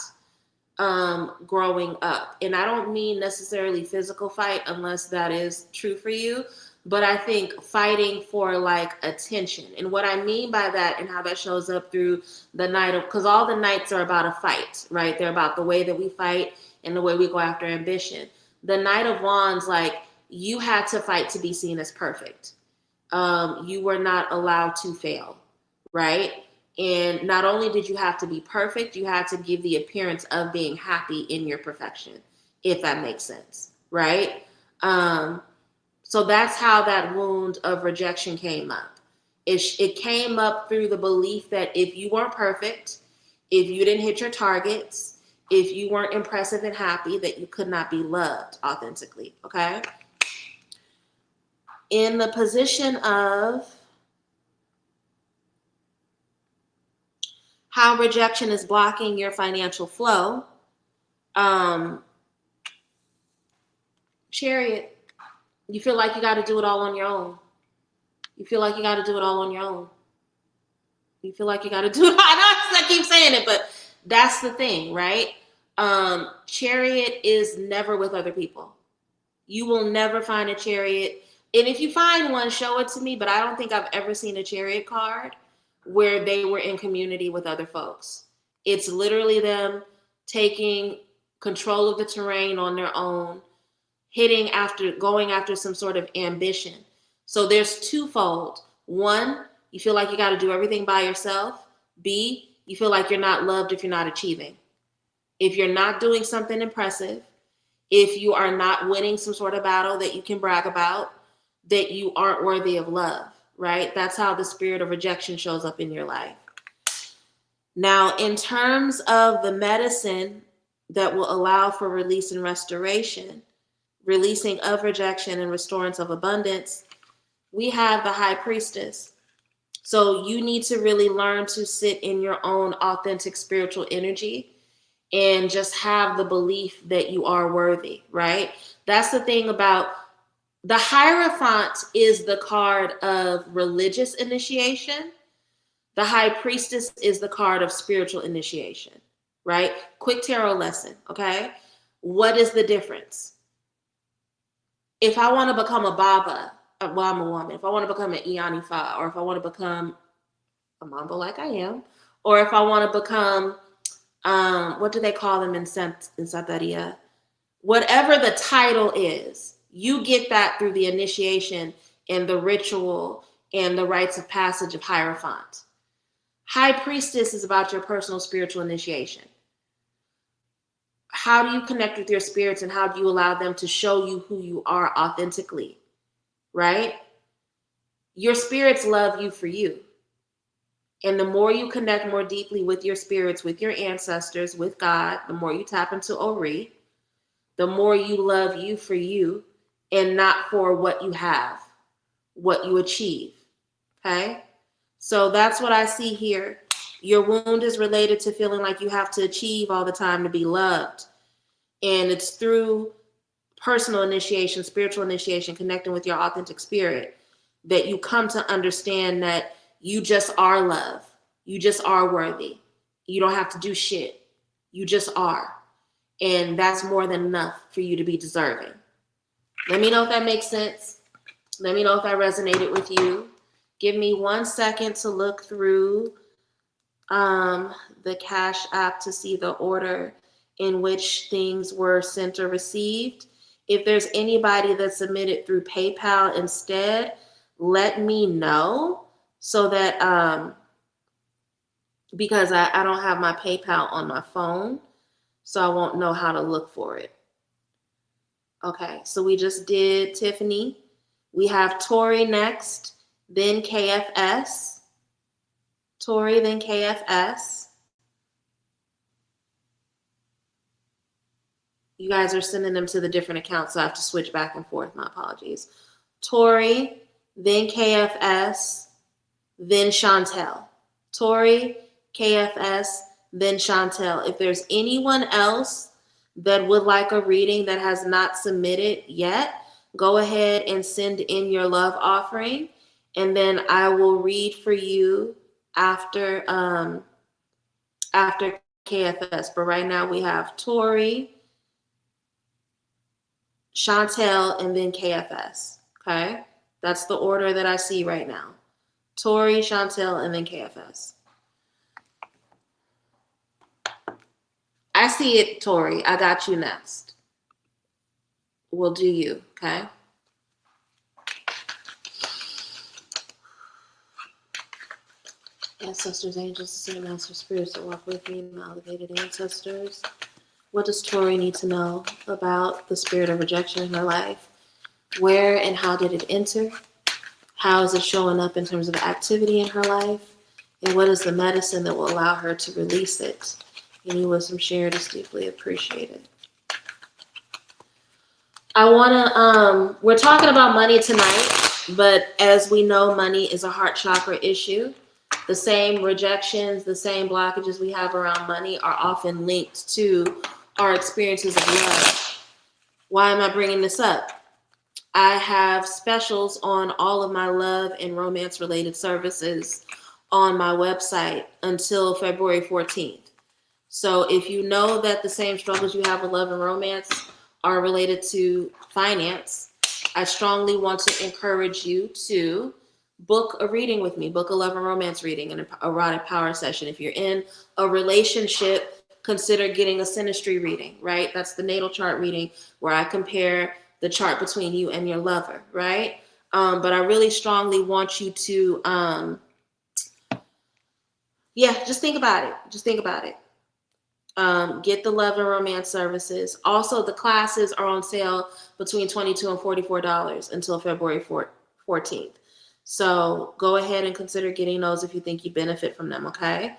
growing up. And I don't mean necessarily physical fight unless that is true for you, but I think fighting for like attention. And what I mean by that and how that shows up through the Knight of, because all the Knights are about a fight, right? They're about the way that we fight and the way we go after ambition. The Knight of Wands, like you had to fight to be seen as perfect. You were not allowed to fail, right? And not only did you have to be perfect, you had to give the appearance of being happy in your perfection, if that makes sense, right? So that's how that wound of rejection came up. It came up through the belief that if you weren't perfect, if you didn't hit your targets, if you weren't impressive and happy, that you could not be loved authentically, okay? In the position of how rejection is blocking your financial flow. Chariot, you feel like you got to do it all on your own. You feel like you got to do it all on your own. You feel like you got to do it. I keep saying it, but that's the thing, right? Chariot is never with other people. You will never find a chariot. And if you find one, show it to me. But I don't think I've ever seen a chariot card where they were in community with other folks. It's literally them taking control of the terrain on their own, going after some sort of ambition. So there's twofold. One, you feel like you got to do everything by yourself. B, you feel like you're not loved if you're not achieving. If you're not doing something impressive, if you are not winning some sort of battle that you can brag about, that you aren't worthy of love, right? That's how the spirit of rejection shows up in your life. Now, in terms of the medicine that will allow for release and restoration, releasing of rejection and restorance of abundance, we have the high priestess. So you need to really learn to sit in your own authentic spiritual energy and just have the belief that you are worthy, right? That's the thing about the Hierophant is the card of religious initiation. The High Priestess is the card of spiritual initiation, right? Quick tarot lesson, okay? What is the difference? If I want to become a Baba, well, I'm a woman. If I want to become an Ianifa, or if I want to become a Mambo like I am, or if I want to become, what do they call them in Santeria? Whatever the title is, you get that through the initiation and the ritual and the rites of passage of Hierophant. High Priestess is about your personal spiritual initiation. How do you connect with your spirits and how do you allow them to show you who you are authentically, right? Your spirits love you for you. And the more you connect more deeply with your spirits, with your ancestors, with God, the more you tap into Ori, the more you love you for you and not for what you have, what you achieve, okay? So that's what I see here. Your wound is related to feeling like you have to achieve all the time to be loved. And it's through personal initiation, spiritual initiation, connecting with your authentic spirit, that you come to understand that you just are love. You just are worthy. You don't have to do shit. You just are. And that's more than enough for you to be deserving. Let me know if that makes sense. Let me know if that resonated with you. Give me 1 second to look through the Cash App to see the order in which things were sent or received. If there's anybody that submitted through PayPal instead, let me know so that, because I don't have my PayPal on my phone, so I won't know how to look for it. Okay, so we just did Tiffany. We have Tori next, then KFS. Tori, then KFS. You guys are sending them to the different accounts, so I have to switch back and forth. My apologies. Tori, then KFS, then Chantel. Tori, KFS, then Chantel. If there's anyone else that would like a reading that has not submitted yet, go ahead and send in your love offering, and then I will read for you after KFS. But right now we have Tori, Chantel, and then KFS. Okay, that's the order that I see right now. Tori, Chantel, and then KFS. I see it, Tori. I got you next. We'll do you, okay? Ancestors, angels, ascended master spirits that walk with me, my elevated ancestors. What does Tori need to know about the spirit of rejection in her life? Where and how did it enter? How is it showing up in terms of activity in her life? And what is the medicine that will allow her to release it? Any wisdom shared is deeply appreciated. We're talking about money tonight, but as we know, money is a heart chakra issue. The same rejections, the same blockages we have around money are often linked to our experiences of love. Why am I bringing this up? I have specials on all of my love and romance related services on my website until February 14th. So if you know that the same struggles you have with love and romance are related to finance, I strongly want to encourage you to book a reading with me, book a love and romance reading and an erotic power session. If you're in a relationship, consider getting a synastry reading, right? That's the natal chart reading where I compare the chart between you and your lover, right? But I really strongly want you to, just think about it. Just think about it. Get the love and romance services. Also, the classes are on sale between $22 and $44 until February 14th. So go ahead and consider getting those if you think you benefit from them, okay?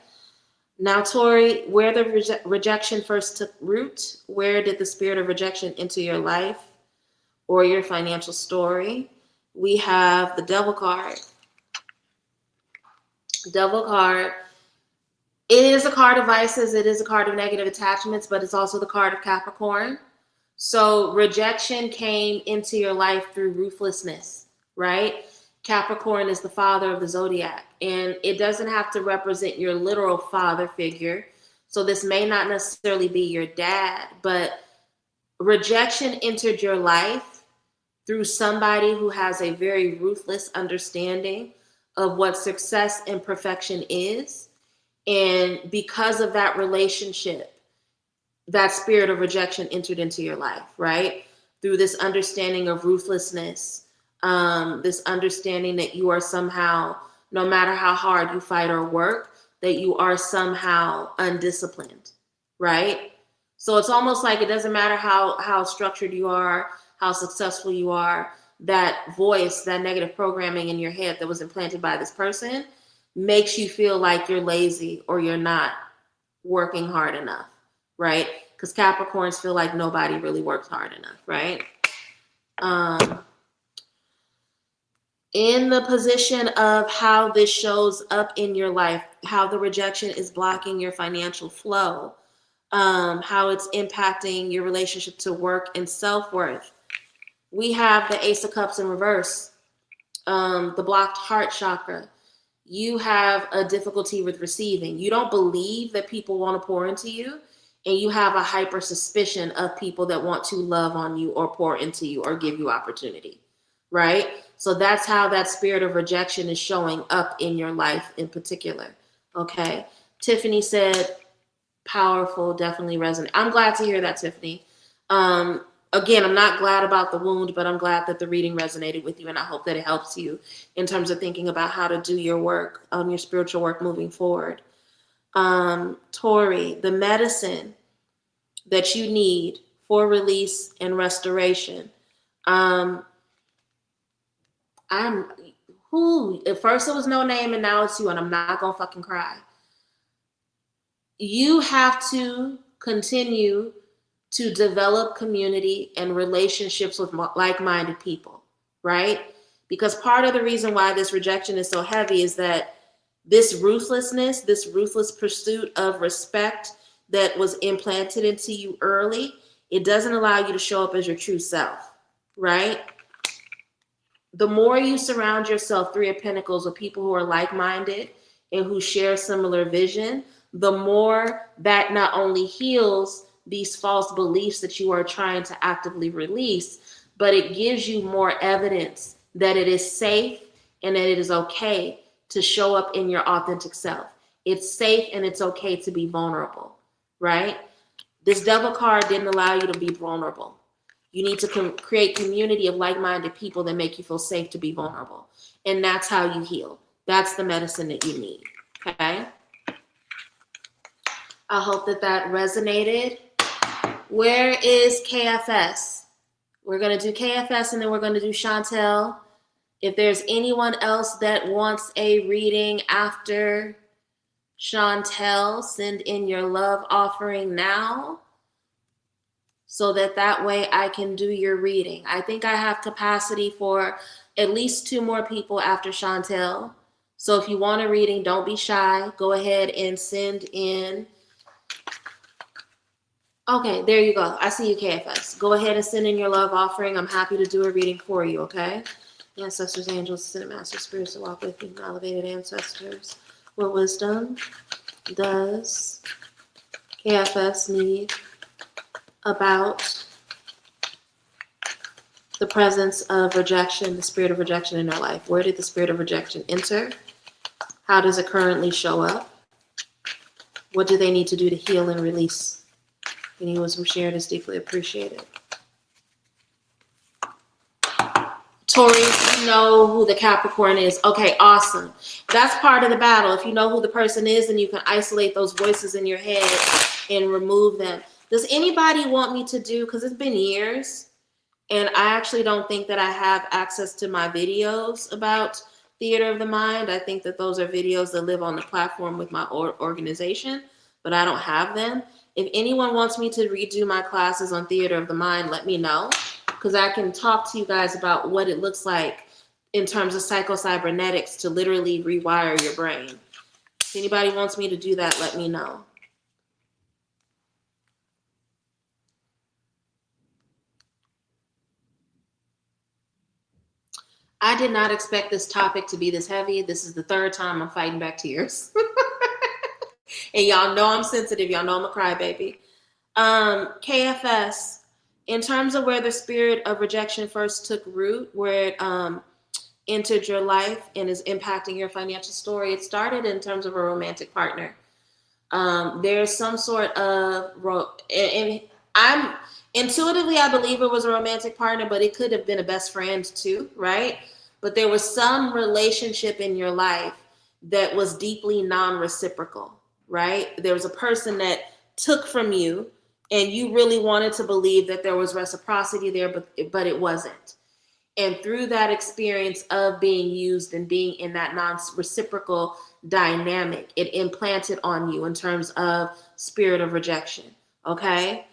Now, Tori, where the rejection first took root, where did the spirit of rejection enter your life or your financial story? We have the Devil card. Devil card. It is a card of vices. It is a card of negative attachments, but it's also the card of Capricorn. So rejection came into your life through ruthlessness, right? Capricorn is the father of the zodiac, and it doesn't have to represent your literal father figure. So this may not necessarily be your dad, but rejection entered your life through somebody who has a very ruthless understanding of what success and perfection is. And because of that relationship, that spirit of rejection entered into your life, right? Through this understanding of ruthlessness, this understanding that you are somehow, no matter how hard you fight or work, that you are somehow undisciplined, right? So it's almost like it doesn't matter how structured you are, how successful you are, that voice, that negative programming in your head that was implanted by this person makes you feel like you're lazy or you're not working hard enough, right? Because Capricorns feel like nobody really works hard enough, right? In the position of how this shows up in your life, how the rejection is blocking your financial flow, how it's impacting your relationship to work and self-worth. We have the Ace of Cups in reverse, the blocked heart chakra. You have a difficulty with receiving. You don't believe that people want to pour into you, and you have a hyper suspicion of people that want to love on you or pour into you or give you opportunity, right? So that's how that spirit of rejection is showing up in your life in particular, okay? Tiffany said, powerful, definitely resonate. I'm glad to hear that, Tiffany. Again, I'm not glad about the wound, but I'm glad that the reading resonated with you, and I hope that it helps you in terms of thinking about how to do your work, your spiritual work moving forward. Tori, the medicine that you need for release and restoration. At first it was no name and now it's you, and I'm not gonna fucking cry. You have to continue to develop community and relationships with like-minded people, right? Because part of the reason why this rejection is so heavy is that this ruthlessness, this ruthless pursuit of respect that was implanted into you early, it doesn't allow you to show up as your true self, right? The more you surround yourself, Three of Pentacles, with people who are like-minded and who share similar vision, the more that not only heals these false beliefs that you are trying to actively release, but it gives you more evidence that it is safe and that it is okay to show up in your authentic self. It's safe and it's okay to be vulnerable, right? This Devil card didn't allow you to be vulnerable. You need to create community of like-minded people that make you feel safe to be vulnerable. And that's how you heal. That's the medicine that you need, okay? I hope that resonated. Where is KFS? We're going to do KFS and then we're going to do Chantel. If there's anyone else that wants a reading after Chantel, send in your love offering now so that way I can do your reading. I think I have capacity for at least 2 more people after Chantel. So if you want a reading, don't be shy. Go ahead and send in. Okay, there you go. I see you, KFS. Go ahead and send in your love offering. I'm happy to do a reading for you, okay? Ancestors, angels, ascended masters, spirits to walk with you, elevated ancestors. What wisdom does KFS need about the presence of rejection, the spirit of rejection in their life? Where did the spirit of rejection enter? How does it currently show up? What do they need to do to heal and release? Any wisdom shared is deeply appreciated. Tori, you know who the Capricorn is. Okay, awesome. That's part of the battle. If you know who the person is, then you can isolate those voices in your head and remove them. Does anybody want me to do, because it's been years, and I actually don't think that I have access to my videos about Theater of the Mind. I think that those are videos that live on the platform with my organization, but I don't have them. If anyone wants me to redo my classes on Theater of the Mind, let me know, because I can talk to you guys about what it looks like in terms of psycho-cybernetics to literally rewire your brain. If anybody wants me to do that, let me know. I did not expect this topic to be this heavy. This is the third time I'm fighting back tears. And y'all know I'm sensitive. Y'all know I'm a crybaby. KFS, in terms of where the spirit of rejection first took root, where it entered your life and is impacting your financial story, it started in terms of a romantic partner. There's some sort of, and I'm intuitively, I believe it was a romantic partner, but it could have been a best friend too, right? But there was some relationship in your life that was deeply non-reciprocal, right? There was a person that took from you and you really wanted to believe that there was reciprocity there, but it wasn't. And through that experience of being used and being in that non-reciprocal dynamic, it implanted on you in terms of spirit of rejection, okay?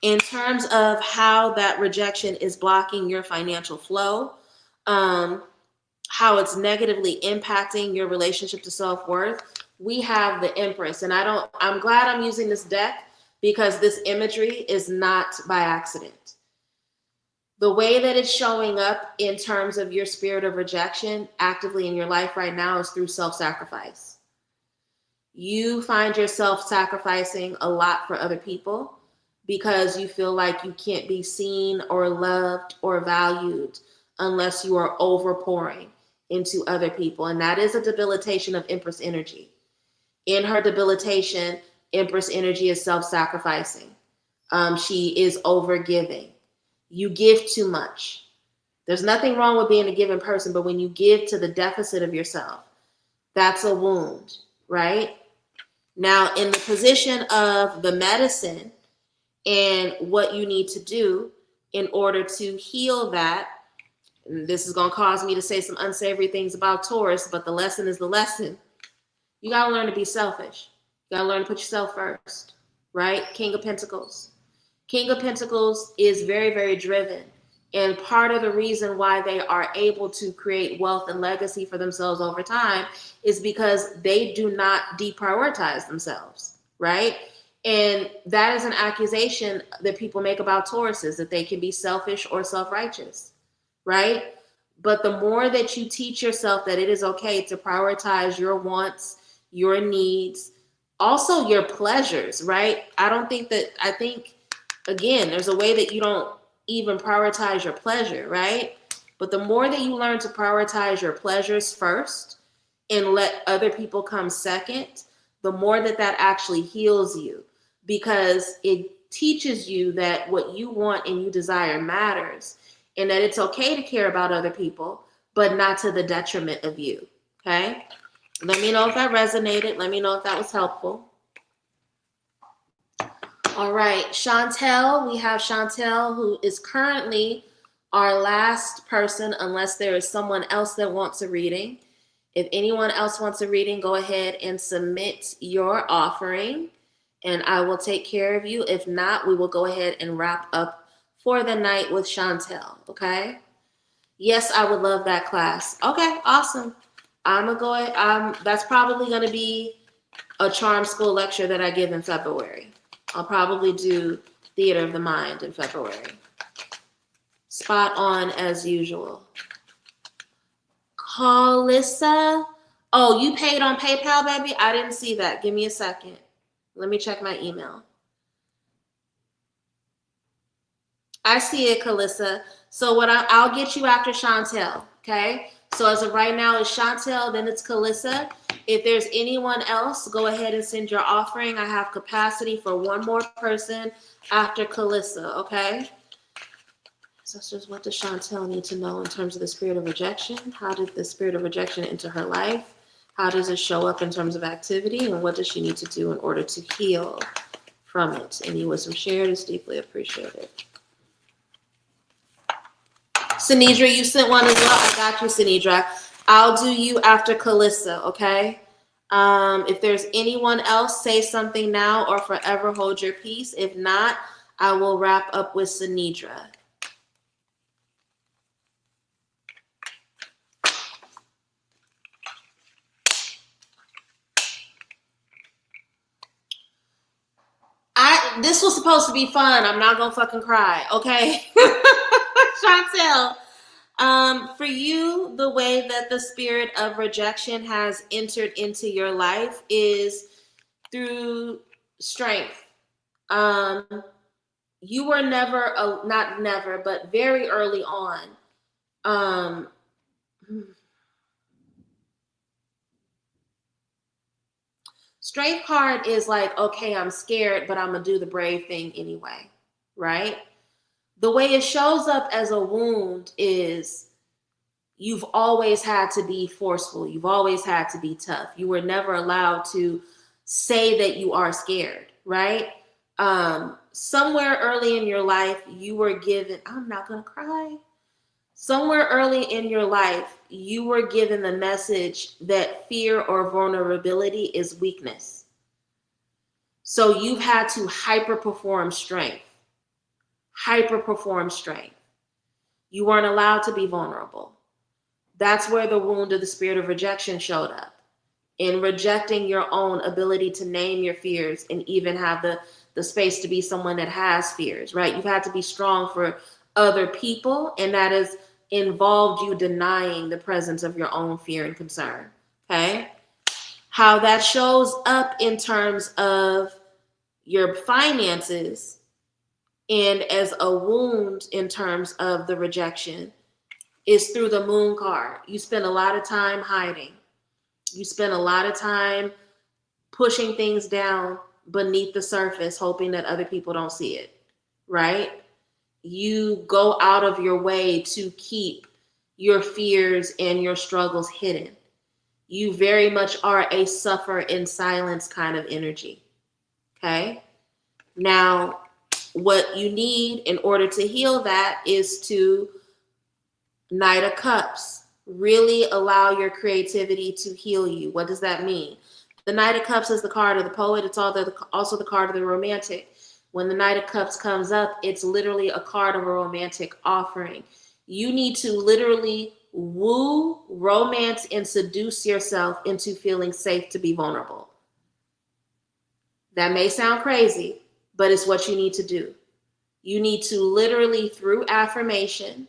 In terms of how that rejection is blocking your financial flow, how it's negatively impacting your relationship to self-worth, we have the Empress. And I'm glad I'm using this deck because this imagery is not by accident. The way that it's showing up in terms of your spirit of rejection actively in your life right now is through self-sacrifice. You find yourself sacrificing a lot for other people because you feel like you can't be seen or loved or valued unless you are overpouring into other people. And that is a debilitation of Empress energy. In her debilitation, Empress energy is self-sacrificing. She is overgiving. You give too much. There's nothing wrong with being a giving person, but when you give to the deficit of yourself, that's a wound, right? Now, in the position of the medicine and what you need to do in order to heal that, and this is going to cause me to say some unsavory things about Taurus, but the lesson is the lesson. You got to learn to be selfish. You got to learn to put yourself first, right? King of Pentacles. King of Pentacles is very, very driven. And part of the reason why they are able to create wealth and legacy for themselves over time is because they do not deprioritize themselves, right? And that is an accusation that people make about Tauruses, that they can be selfish or self-righteous, right? But the more that you teach yourself that it is okay to prioritize your wants, your needs, also your pleasures, right? I think, again, there's a way that you don't even prioritize your pleasure, right? But the more that you learn to prioritize your pleasures first and let other people come second, the more that actually heals you, because it teaches you that what you want and you desire matters, and that it's okay to care about other people, but not to the detriment of you, okay? Let me know if that resonated. Let me know if that was helpful. All right, Chantel, we have Chantel, who is currently our last person, unless there is someone else that wants a reading. If anyone else wants a reading, go ahead and submit your offering, and I will take care of you. If not, we will go ahead and wrap up for the night with Chantel, okay? Yes, I would love that class. Okay, awesome. I'm gonna go ahead. That's probably gonna be a charm school lecture that I give in February. I'll probably do Theater of the Mind in February. Spot on as usual. Carlissa. Oh, you paid on PayPal, baby? I didn't see that. Give me a second. Let me check my email. I see it, Carlissa. So I'll get you after Chantel, okay? So as of right now, it's Chantel, then it's Carlissa. If there's anyone else, go ahead and send your offering. I have capacity for one more person after Carlissa, okay? So it's just, what does Chantel need to know in terms of the spirit of rejection? How did the spirit of rejection enter her life? How does it show up in terms of activity? And what does she need to do in order to heal from it? Any wisdom shared is deeply appreciated. Sinidra, you sent one as well. I got you, Sinidra. I'll do you after Carlissa, okay? If there's anyone else, say something now or forever hold your peace. If not, I will wrap up with Sinidra. This was supposed to be fun. I'm not gonna fucking cry, okay? Chantel, for you, the way that the spirit of rejection has entered into your life is through strength. You were never, not never, but very early on. Strength card is like, okay, I'm scared, but I'm gonna do the brave thing anyway, right? The way it shows up as a wound is you've always had to be forceful. You've always had to be tough. You were never allowed to say that you are scared, right? Somewhere early in your life, you were given, I'm not gonna cry. Somewhere early in your life, you were given the message that fear or vulnerability is weakness. So you've had to hyper-perform strength. Hyper-perform strength. You weren't allowed to be vulnerable. That's where the wound of the spirit of rejection showed up. In rejecting your own ability to name your fears and even have the space to be someone that has fears, right? You've had to be strong for other people, and that has involved you denying the presence of your own fear and concern, okay? How that shows up in terms of your finances and as a wound in terms of the rejection is through the moon card. You spend a lot of time hiding. You spend a lot of time pushing things down beneath the surface, hoping that other people don't see it, right? You go out of your way to keep your fears and your struggles hidden. You very much are a suffer in silence kind of energy, okay? Now, what you need in order to heal that is to Knight of Cups. Really allow your creativity to heal you. What does that mean? The Knight of Cups is the card of the poet. It's also the card of the romantic. When the Knight of Cups comes up, it's literally a card of a romantic offering. You need to literally woo, romance, and seduce yourself into feeling safe to be vulnerable. That may sound crazy, but it's what you need to do. You need to literally, through affirmation,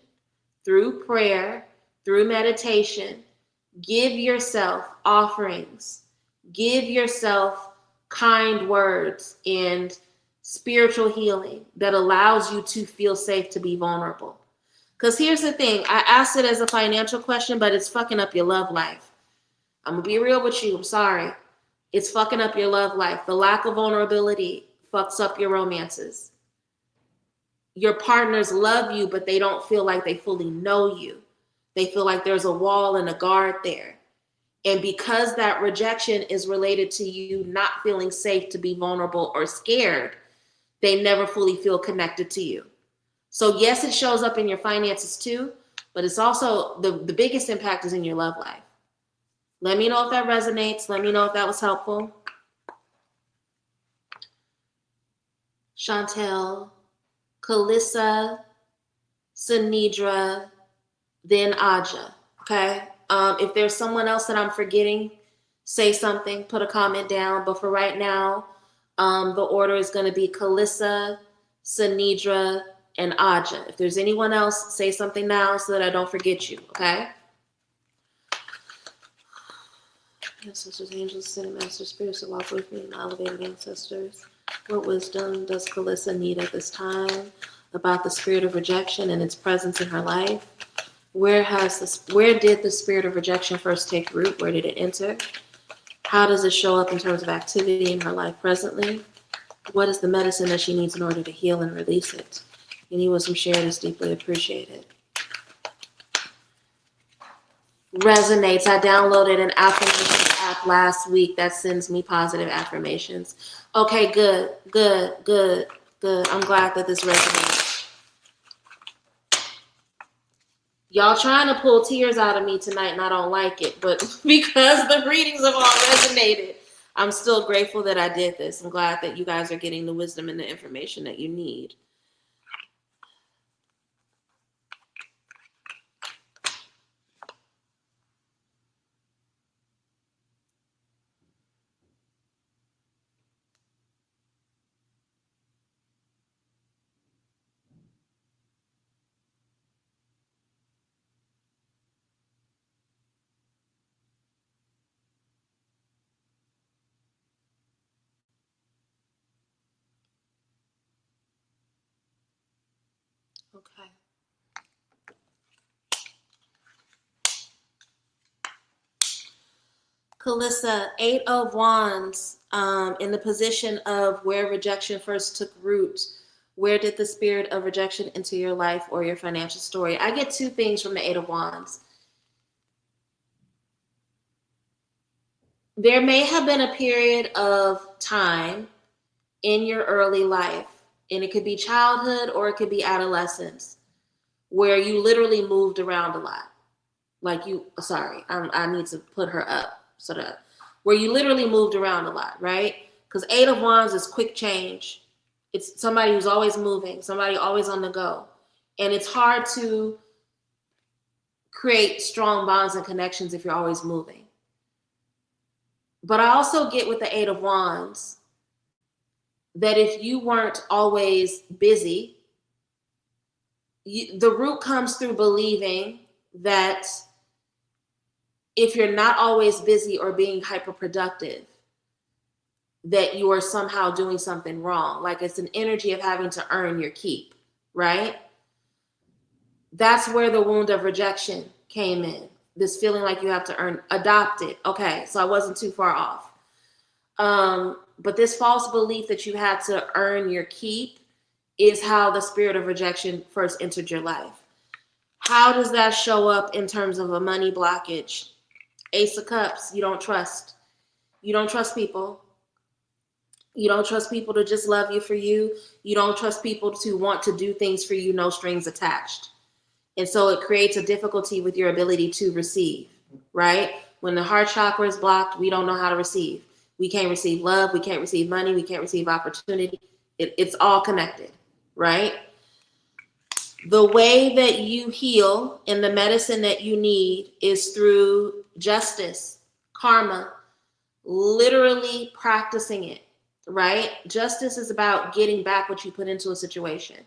through prayer, through meditation, give yourself offerings. Give yourself kind words and spiritual healing that allows you to feel safe to be vulnerable. Because here's the thing, I asked it as a financial question, but it's fucking up your love life. I'm gonna be real with you, I'm sorry. It's fucking up your love life. The lack of vulnerability fucks up your romances. Your partners love you, but they don't feel like they fully know you. They feel like there's a wall and a guard there. And because that rejection is related to you not feeling safe to be vulnerable or scared, they never fully feel connected to you. So yes, it shows up in your finances too, but it's also the biggest impact is in your love life. Let me know if that resonates. Let me know if that was helpful. Chantel, Kalissa, Sinidra, then Aja, okay? If there's someone else that I'm forgetting, say something, put a comment down. But for right now, the order is going to be Kalissa, Sanidra, and Aja. If there's anyone else, say something now so that I don't forget you, okay? Ancestors, angels, ascended masters, spirits that walk with me, and elevated ancestors. What wisdom does Kalissa need at this time about the spirit of rejection and its presence in her life? Where did the spirit of rejection first take root? Where did it enter? How does it show up in terms of activity in her life presently? What is the medicine that she needs in order to heal and release it? Any wisdom shared is deeply appreciated. Resonates. I downloaded an affirmations app last week that sends me positive affirmations. Okay, good. I'm glad that this resonates. Y'all trying to pull tears out of me tonight, and I don't like it, but because the readings have all resonated, I'm still grateful that I did this. I'm glad that you guys are getting the wisdom and the information that you need. Okay. Kalissa, Eight of Wands, in the position of where rejection first took root. Where did the spirit of rejection enter your life or your financial story? I get two things from the Eight of Wands. There may have been a period of time in your early life, and it could be childhood or it could be adolescence, where you literally moved around a lot. I need to put her up so that where you literally moved around a lot, right? Because Eight of Wands is quick change. It's somebody who's always moving, somebody always on the go. And it's hard to create strong bonds and connections if you're always moving. But I also get with the Eight of Wands that if you weren't always busy, the root comes through believing that if you're not always busy or being hyperproductive, that you are somehow doing something wrong. Like it's an energy of having to earn your keep, right? That's where the wound of rejection came in. This feeling like you have to adopt it. Okay, so I wasn't too far off. But this false belief that you had to earn your keep is how the spirit of rejection first entered your life. How does that show up in terms of a money blockage? Ace of Cups, you don't trust. You don't trust people. You don't trust people to just love you for you. You don't trust people to want to do things for you, no strings attached. And so it creates a difficulty with your ability to receive, right? When the heart chakra is blocked, we don't know how to receive. We can't receive love. We can't receive money. We can't receive opportunity. It's all connected, right? The way that you heal and the medicine that you need is through justice, karma, literally practicing it, right? Justice is about getting back what you put into a situation.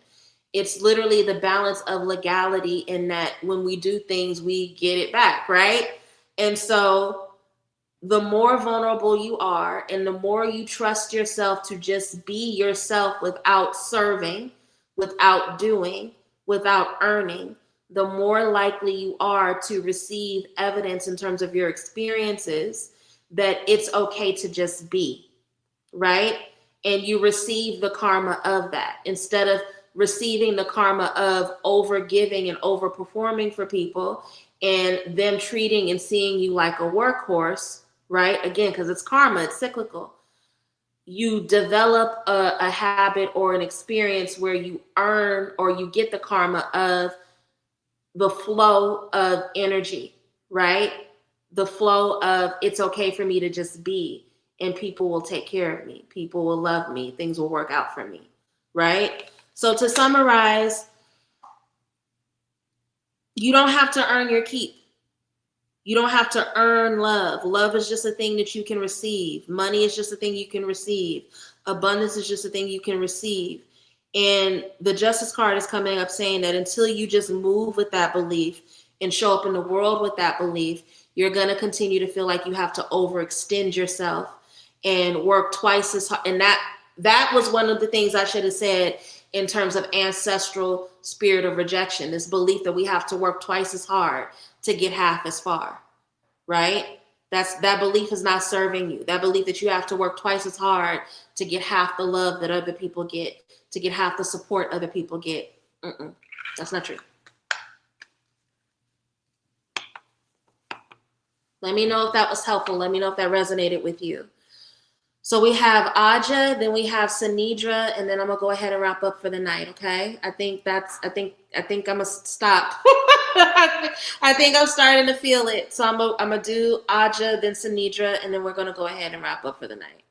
It's literally the balance of legality in that when we do things, we get it back, right? And so the more vulnerable you are and the more you trust yourself to just be yourself without serving, without doing, without earning, the more likely you are to receive evidence in terms of your experiences that it's okay to just be, right? And you receive the karma of that instead of receiving the karma of over giving and over performing for people and them treating and seeing you like a workhorse, right? Again, because it's karma, it's cyclical. You develop a habit or an experience where you earn or you get the karma of the flow of energy, right? The flow of it's okay for me to just be and people will take care of me. People will love me. Things will work out for me, right? So to summarize, you don't have to earn your keep. You don't have to earn love. Love is just a thing that you can receive. Money is just a thing you can receive. Abundance is just a thing you can receive. And the Justice card is coming up saying that until you just move with that belief and show up in the world with that belief, you're going to continue to feel like you have to overextend yourself and work twice as hard. And that was one of the things I should have said in terms of ancestral spirit of rejection, this belief that we have to work twice as hard to get half as far, right? That belief is not serving you. That belief that you have to work twice as hard to get half the love that other people get, to get half the support other people get. That's not true. Let me know if that was helpful. Let me know if that resonated with you. So we have Aja, then we have Sanidra, and then I'm gonna go ahead and wrap up for the night. Okay? I think I'm gonna stop. I think I'm starting to feel it. So I'm gonna do Aja, then Sanidra, and then we're gonna go ahead and wrap up for the night.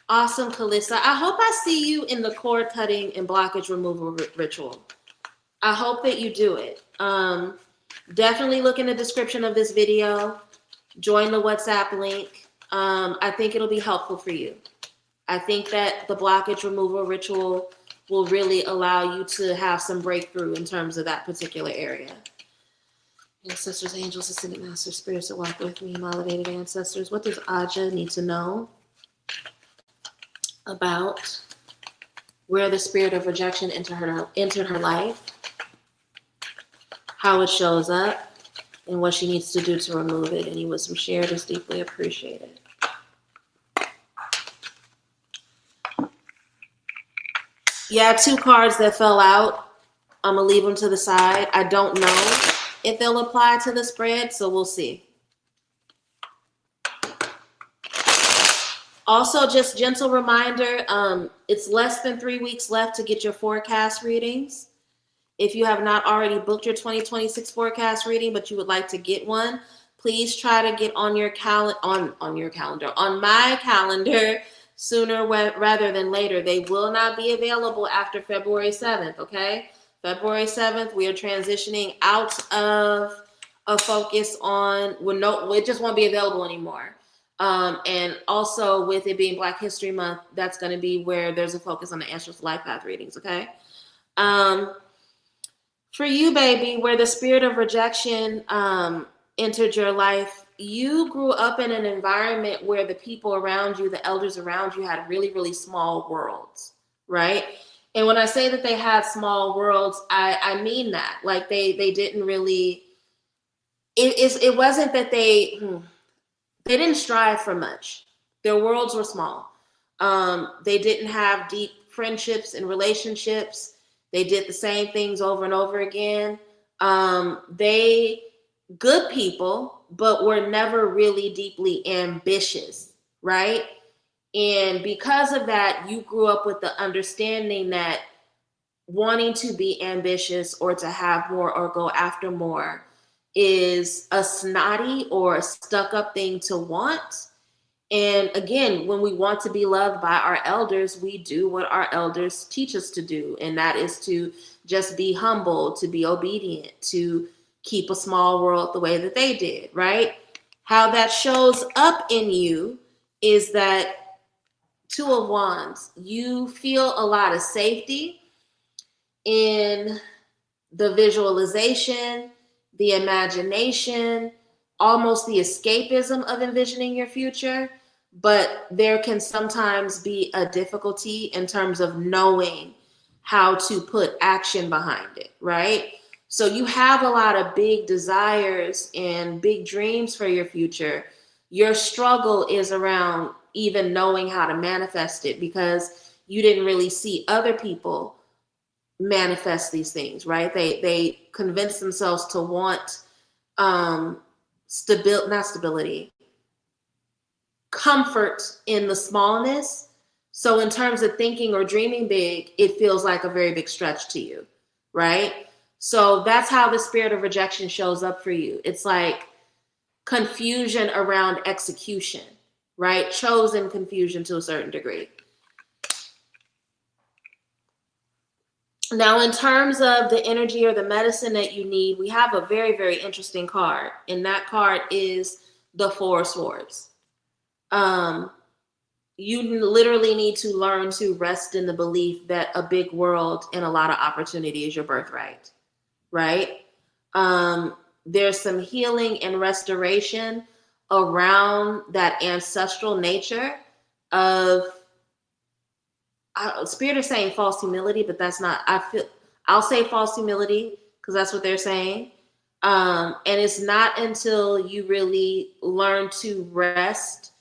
Awesome, Kalissa. I hope I see you in the cord cutting and blockage removal ritual. I hope that you do it. Definitely look in the description of this video. Join the WhatsApp link. I think it'll be helpful for you. I think that the blockage removal ritual will really allow you to have some breakthrough in terms of that particular area. Ancestors, angels, ascended master spirits that walk with me, my elevated ancestors. What does Aja need to know about where the spirit of rejection entered her life, how it shows up, and what she needs to do to remove it? Any wisdom shared is deeply appreciated. Yeah, 2 cards that fell out. I'm going to leave them to the side. I don't know if they'll apply to the spread, so we'll see. Also, just gentle reminder, it's less than 3 weeks left to get your forecast readings. If you have not already booked your 2026 forecast reading, but you would like to get one, please try to get on your on my calendar sooner rather than later. They will not be available after February 7th, okay? February 7th, we are transitioning out of a focus on, it just won't be available anymore. And also with it being Black History Month, that's going to be where there's a focus on the Ancestral Life Path readings, okay? For you, baby, where the spirit of rejection entered your life, you grew up in an environment where the people around you, the elders around you, had really, really small worlds, right? And when I say that they had small worlds, I mean that. Like they didn't really, it wasn't that they didn't strive for much. Their worlds were small. They didn't have deep friendships and relationships. They did the same things over and over again. They good people, but were never really deeply ambitious, right? And because of that, you grew up with the understanding that wanting to be ambitious or to have more or go after more is a snotty or a stuck-up thing to want. And again, when we want to be loved by our elders, we do what our elders teach us to do. And that is to just be humble, to be obedient, to keep a small world the way that they did, right? How that shows up in you is that 2 of Wands, you feel a lot of safety in the visualization, the imagination, almost the escapism of envisioning your future, but there can sometimes be a difficulty in terms of knowing how to put action behind it, right? So you have a lot of big desires and big dreams for your future. Your struggle is around even knowing how to manifest it because you didn't really see other people manifest these things, right? They convince themselves to want comfort in the smallness. So in terms of thinking or dreaming big, it feels like a very big stretch to you, right? So that's how the spirit of rejection shows up for you. It's like confusion around execution, right? Chosen confusion to a certain degree. Now, in terms of the energy or the medicine that you need, we have a very, very interesting card. And that card is the Four of Swords. You literally need to learn to rest in the belief that a big world and a lot of opportunity is your birthright, right? There's some healing and restoration around that ancestral nature of Spirit is saying false humility, but that's not, I'll say false humility because that's what they're saying. And it's not until you really learn to rest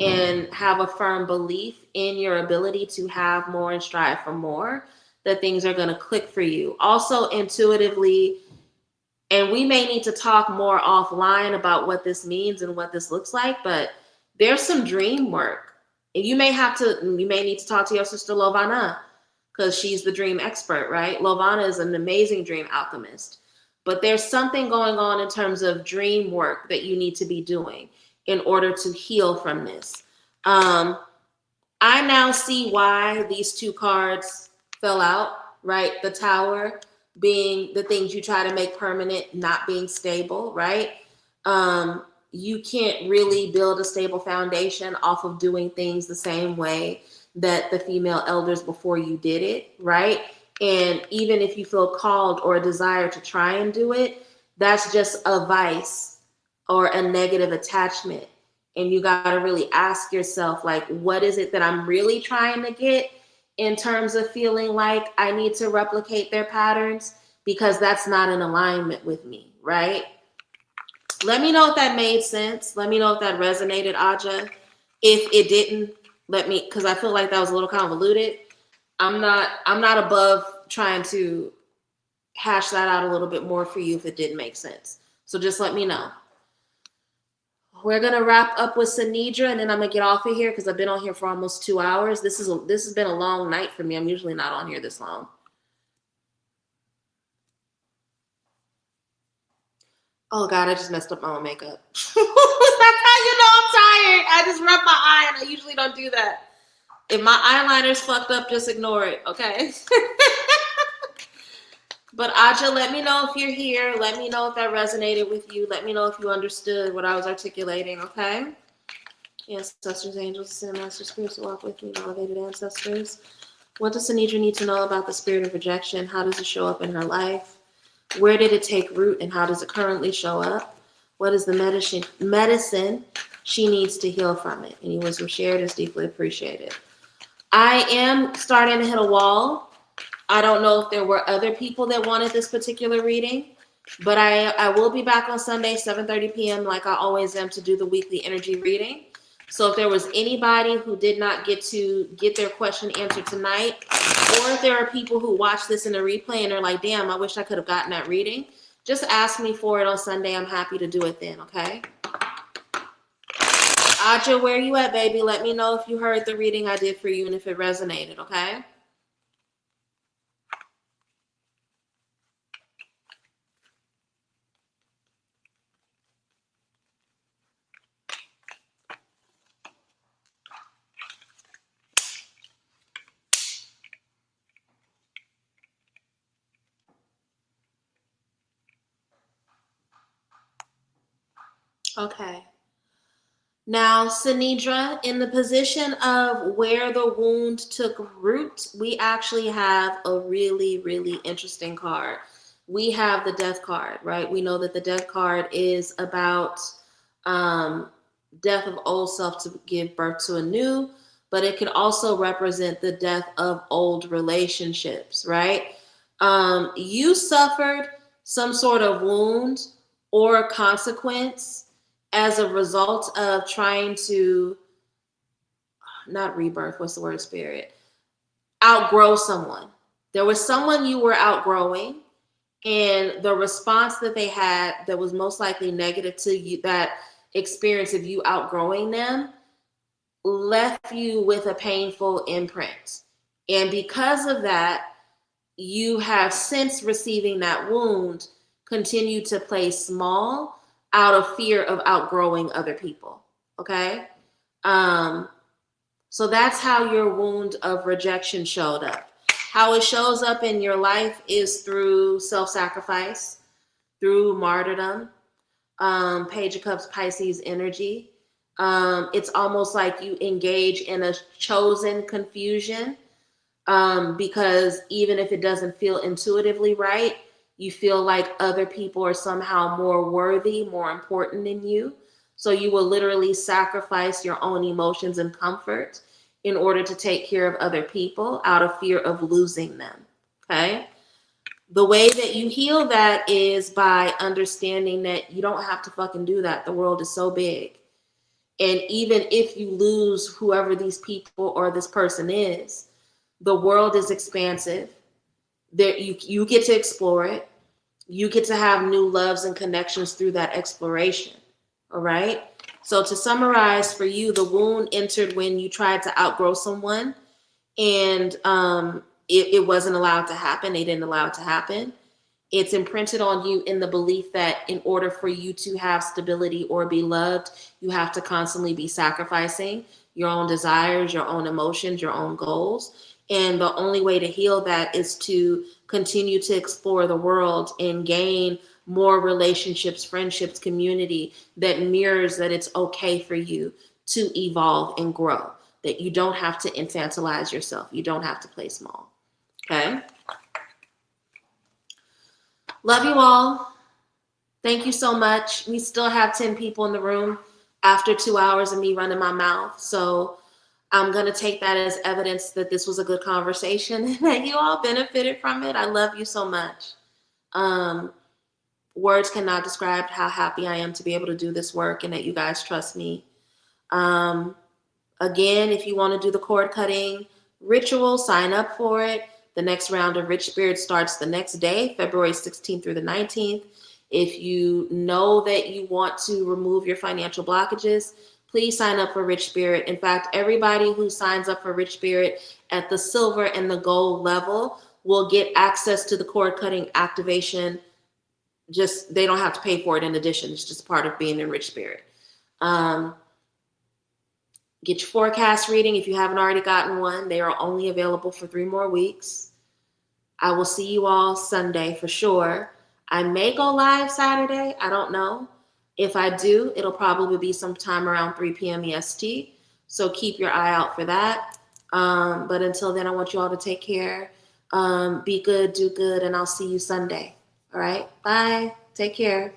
and have a firm belief in your ability to have more and strive for more that things are going to click for you. Also, intuitively, and we may need to talk more offline about what this means and what this looks like, but there's some dream work. And you may need to talk to your sister Lovana because she's the dream expert, right? Lovana is an amazing dream alchemist. But there's something going on in terms of dream work that you need to be doing in order to heal from this. I now see why these two cards fell out, right? The Tower being the things you try to make permanent, not being stable, right? You can't really build a stable foundation off of doing things the same way that the female elders before you did it, right? And even if you feel called or a desire to try and do it, that's just a vice or a negative attachment. And you got to really ask yourself, like, what is it that I'm really trying to get in terms of feeling like I need to replicate their patterns? Because that's not in alignment with me, right? Let me know if that made sense. Let me know if that resonated, Aja. If it didn't, because I feel like that was a little convoluted. I'm not above trying to hash that out a little bit more for you if it didn't make sense. So just let me know. We're gonna wrap up with Sanidra, and then I'm gonna get off of here because I've been on here for almost 2 hours. This has been a long night for me. I'm usually not on here this long. Oh God, I just messed up my own makeup. That's how you know I'm tired. I just rubbed my eye, and I usually don't do that. If my eyeliner's fucked up, just ignore it, okay? But Aja, let me know if you're here. Let me know if that resonated with you. Let me know if you understood what I was articulating, okay? Ancestors, angels, sin masters, spirits walk with me, elevated ancestors. What does Sanidra need to know about the spirit of rejection? How does it show up in her life? Where did it take root and how does it currently show up? What is the medicine she needs to heal from it? Any wisdom shared is deeply appreciated. I am starting to hit a wall. I don't know if there were other people that wanted this particular reading, but I will be back on Sunday, 7:30 p.m. like I always am to do the weekly energy reading. So if there was anybody who did not get to get their question answered tonight, or if there are people who watch this in a replay and are like, damn, I wish I could have gotten that reading, just ask me for it on Sunday. I'm happy to do it then, okay? Aja, where you at, baby? Let me know if you heard the reading I did for you and if it resonated, okay? Okay. Now, Sanidra, in the position of where the wound took root, we actually have a really, really interesting card. We have the death card, right? We know that the death card is about death of old self to give birth to a new, but it could also represent the death of old relationships, right? You suffered some sort of wound or consequence as a result of trying to, not rebirth, what's the word, spirit, outgrow someone. There was someone you were outgrowing, and the response that they had that was most likely negative to you, that experience of you outgrowing them, left you with a painful imprint. And because of that, you have since receiving that wound continued to play small out of fear of outgrowing other people, okay? So that's how your wound of rejection showed up. How it shows up in your life is through self-sacrifice, through martyrdom. Page of Cups, Pisces energy. It's almost like you engage in a chosen confusion, because even if it doesn't feel intuitively right, you feel like other people are somehow more worthy, more important than you. So you will literally sacrifice your own emotions and comfort in order to take care of other people out of fear of losing them. Okay? The way that you heal that is by understanding that you don't have to fucking do that. The world is so big. And even if you lose whoever these people or this person is, the world is expansive. There, you get to explore it. You get to have new loves and connections through that exploration. All right. So to summarize for you, the wound entered when you tried to outgrow someone, and it wasn't allowed to happen. They didn't allow it to happen. It's imprinted on you in the belief that in order for you to have stability or be loved, you have to constantly be sacrificing your own desires, your own emotions, your own goals. And the only way to heal that is to continue to explore the world and gain more relationships, friendships, community that mirrors that it's okay for you to evolve and grow, that you don't have to infantilize yourself. You don't have to play small. Okay? Love you all. Thank you so much. We still have 10 people in the room after 2 hours of me running my mouth. So I'm going to take that as evidence that this was a good conversation and that you all benefited from it. I love you so much. Words cannot describe how happy I am to be able to do this work and that you guys trust me. Again, if you want to do the cord cutting ritual, sign up for it. The next round of Rich Spirit starts the next day, February 16th through the 19th. If you know that you want to remove your financial blockages, please sign up for Rich Spirit. In fact, everybody who signs up for Rich Spirit at the silver and the gold level will get access to the cord cutting activation. Just, they don't have to pay for it in addition. It's just part of being in Rich Spirit. Get your forecast reading if you haven't already gotten one. They are only available for 3 more weeks. I will see you all Sunday for sure. I may go live Saturday. I don't know. If I do, it'll probably be sometime around 3 p.m. EST. So keep your eye out for that. But until then, I want you all to take care. Be good, do good, and I'll see you Sunday. All right? Bye. Take care.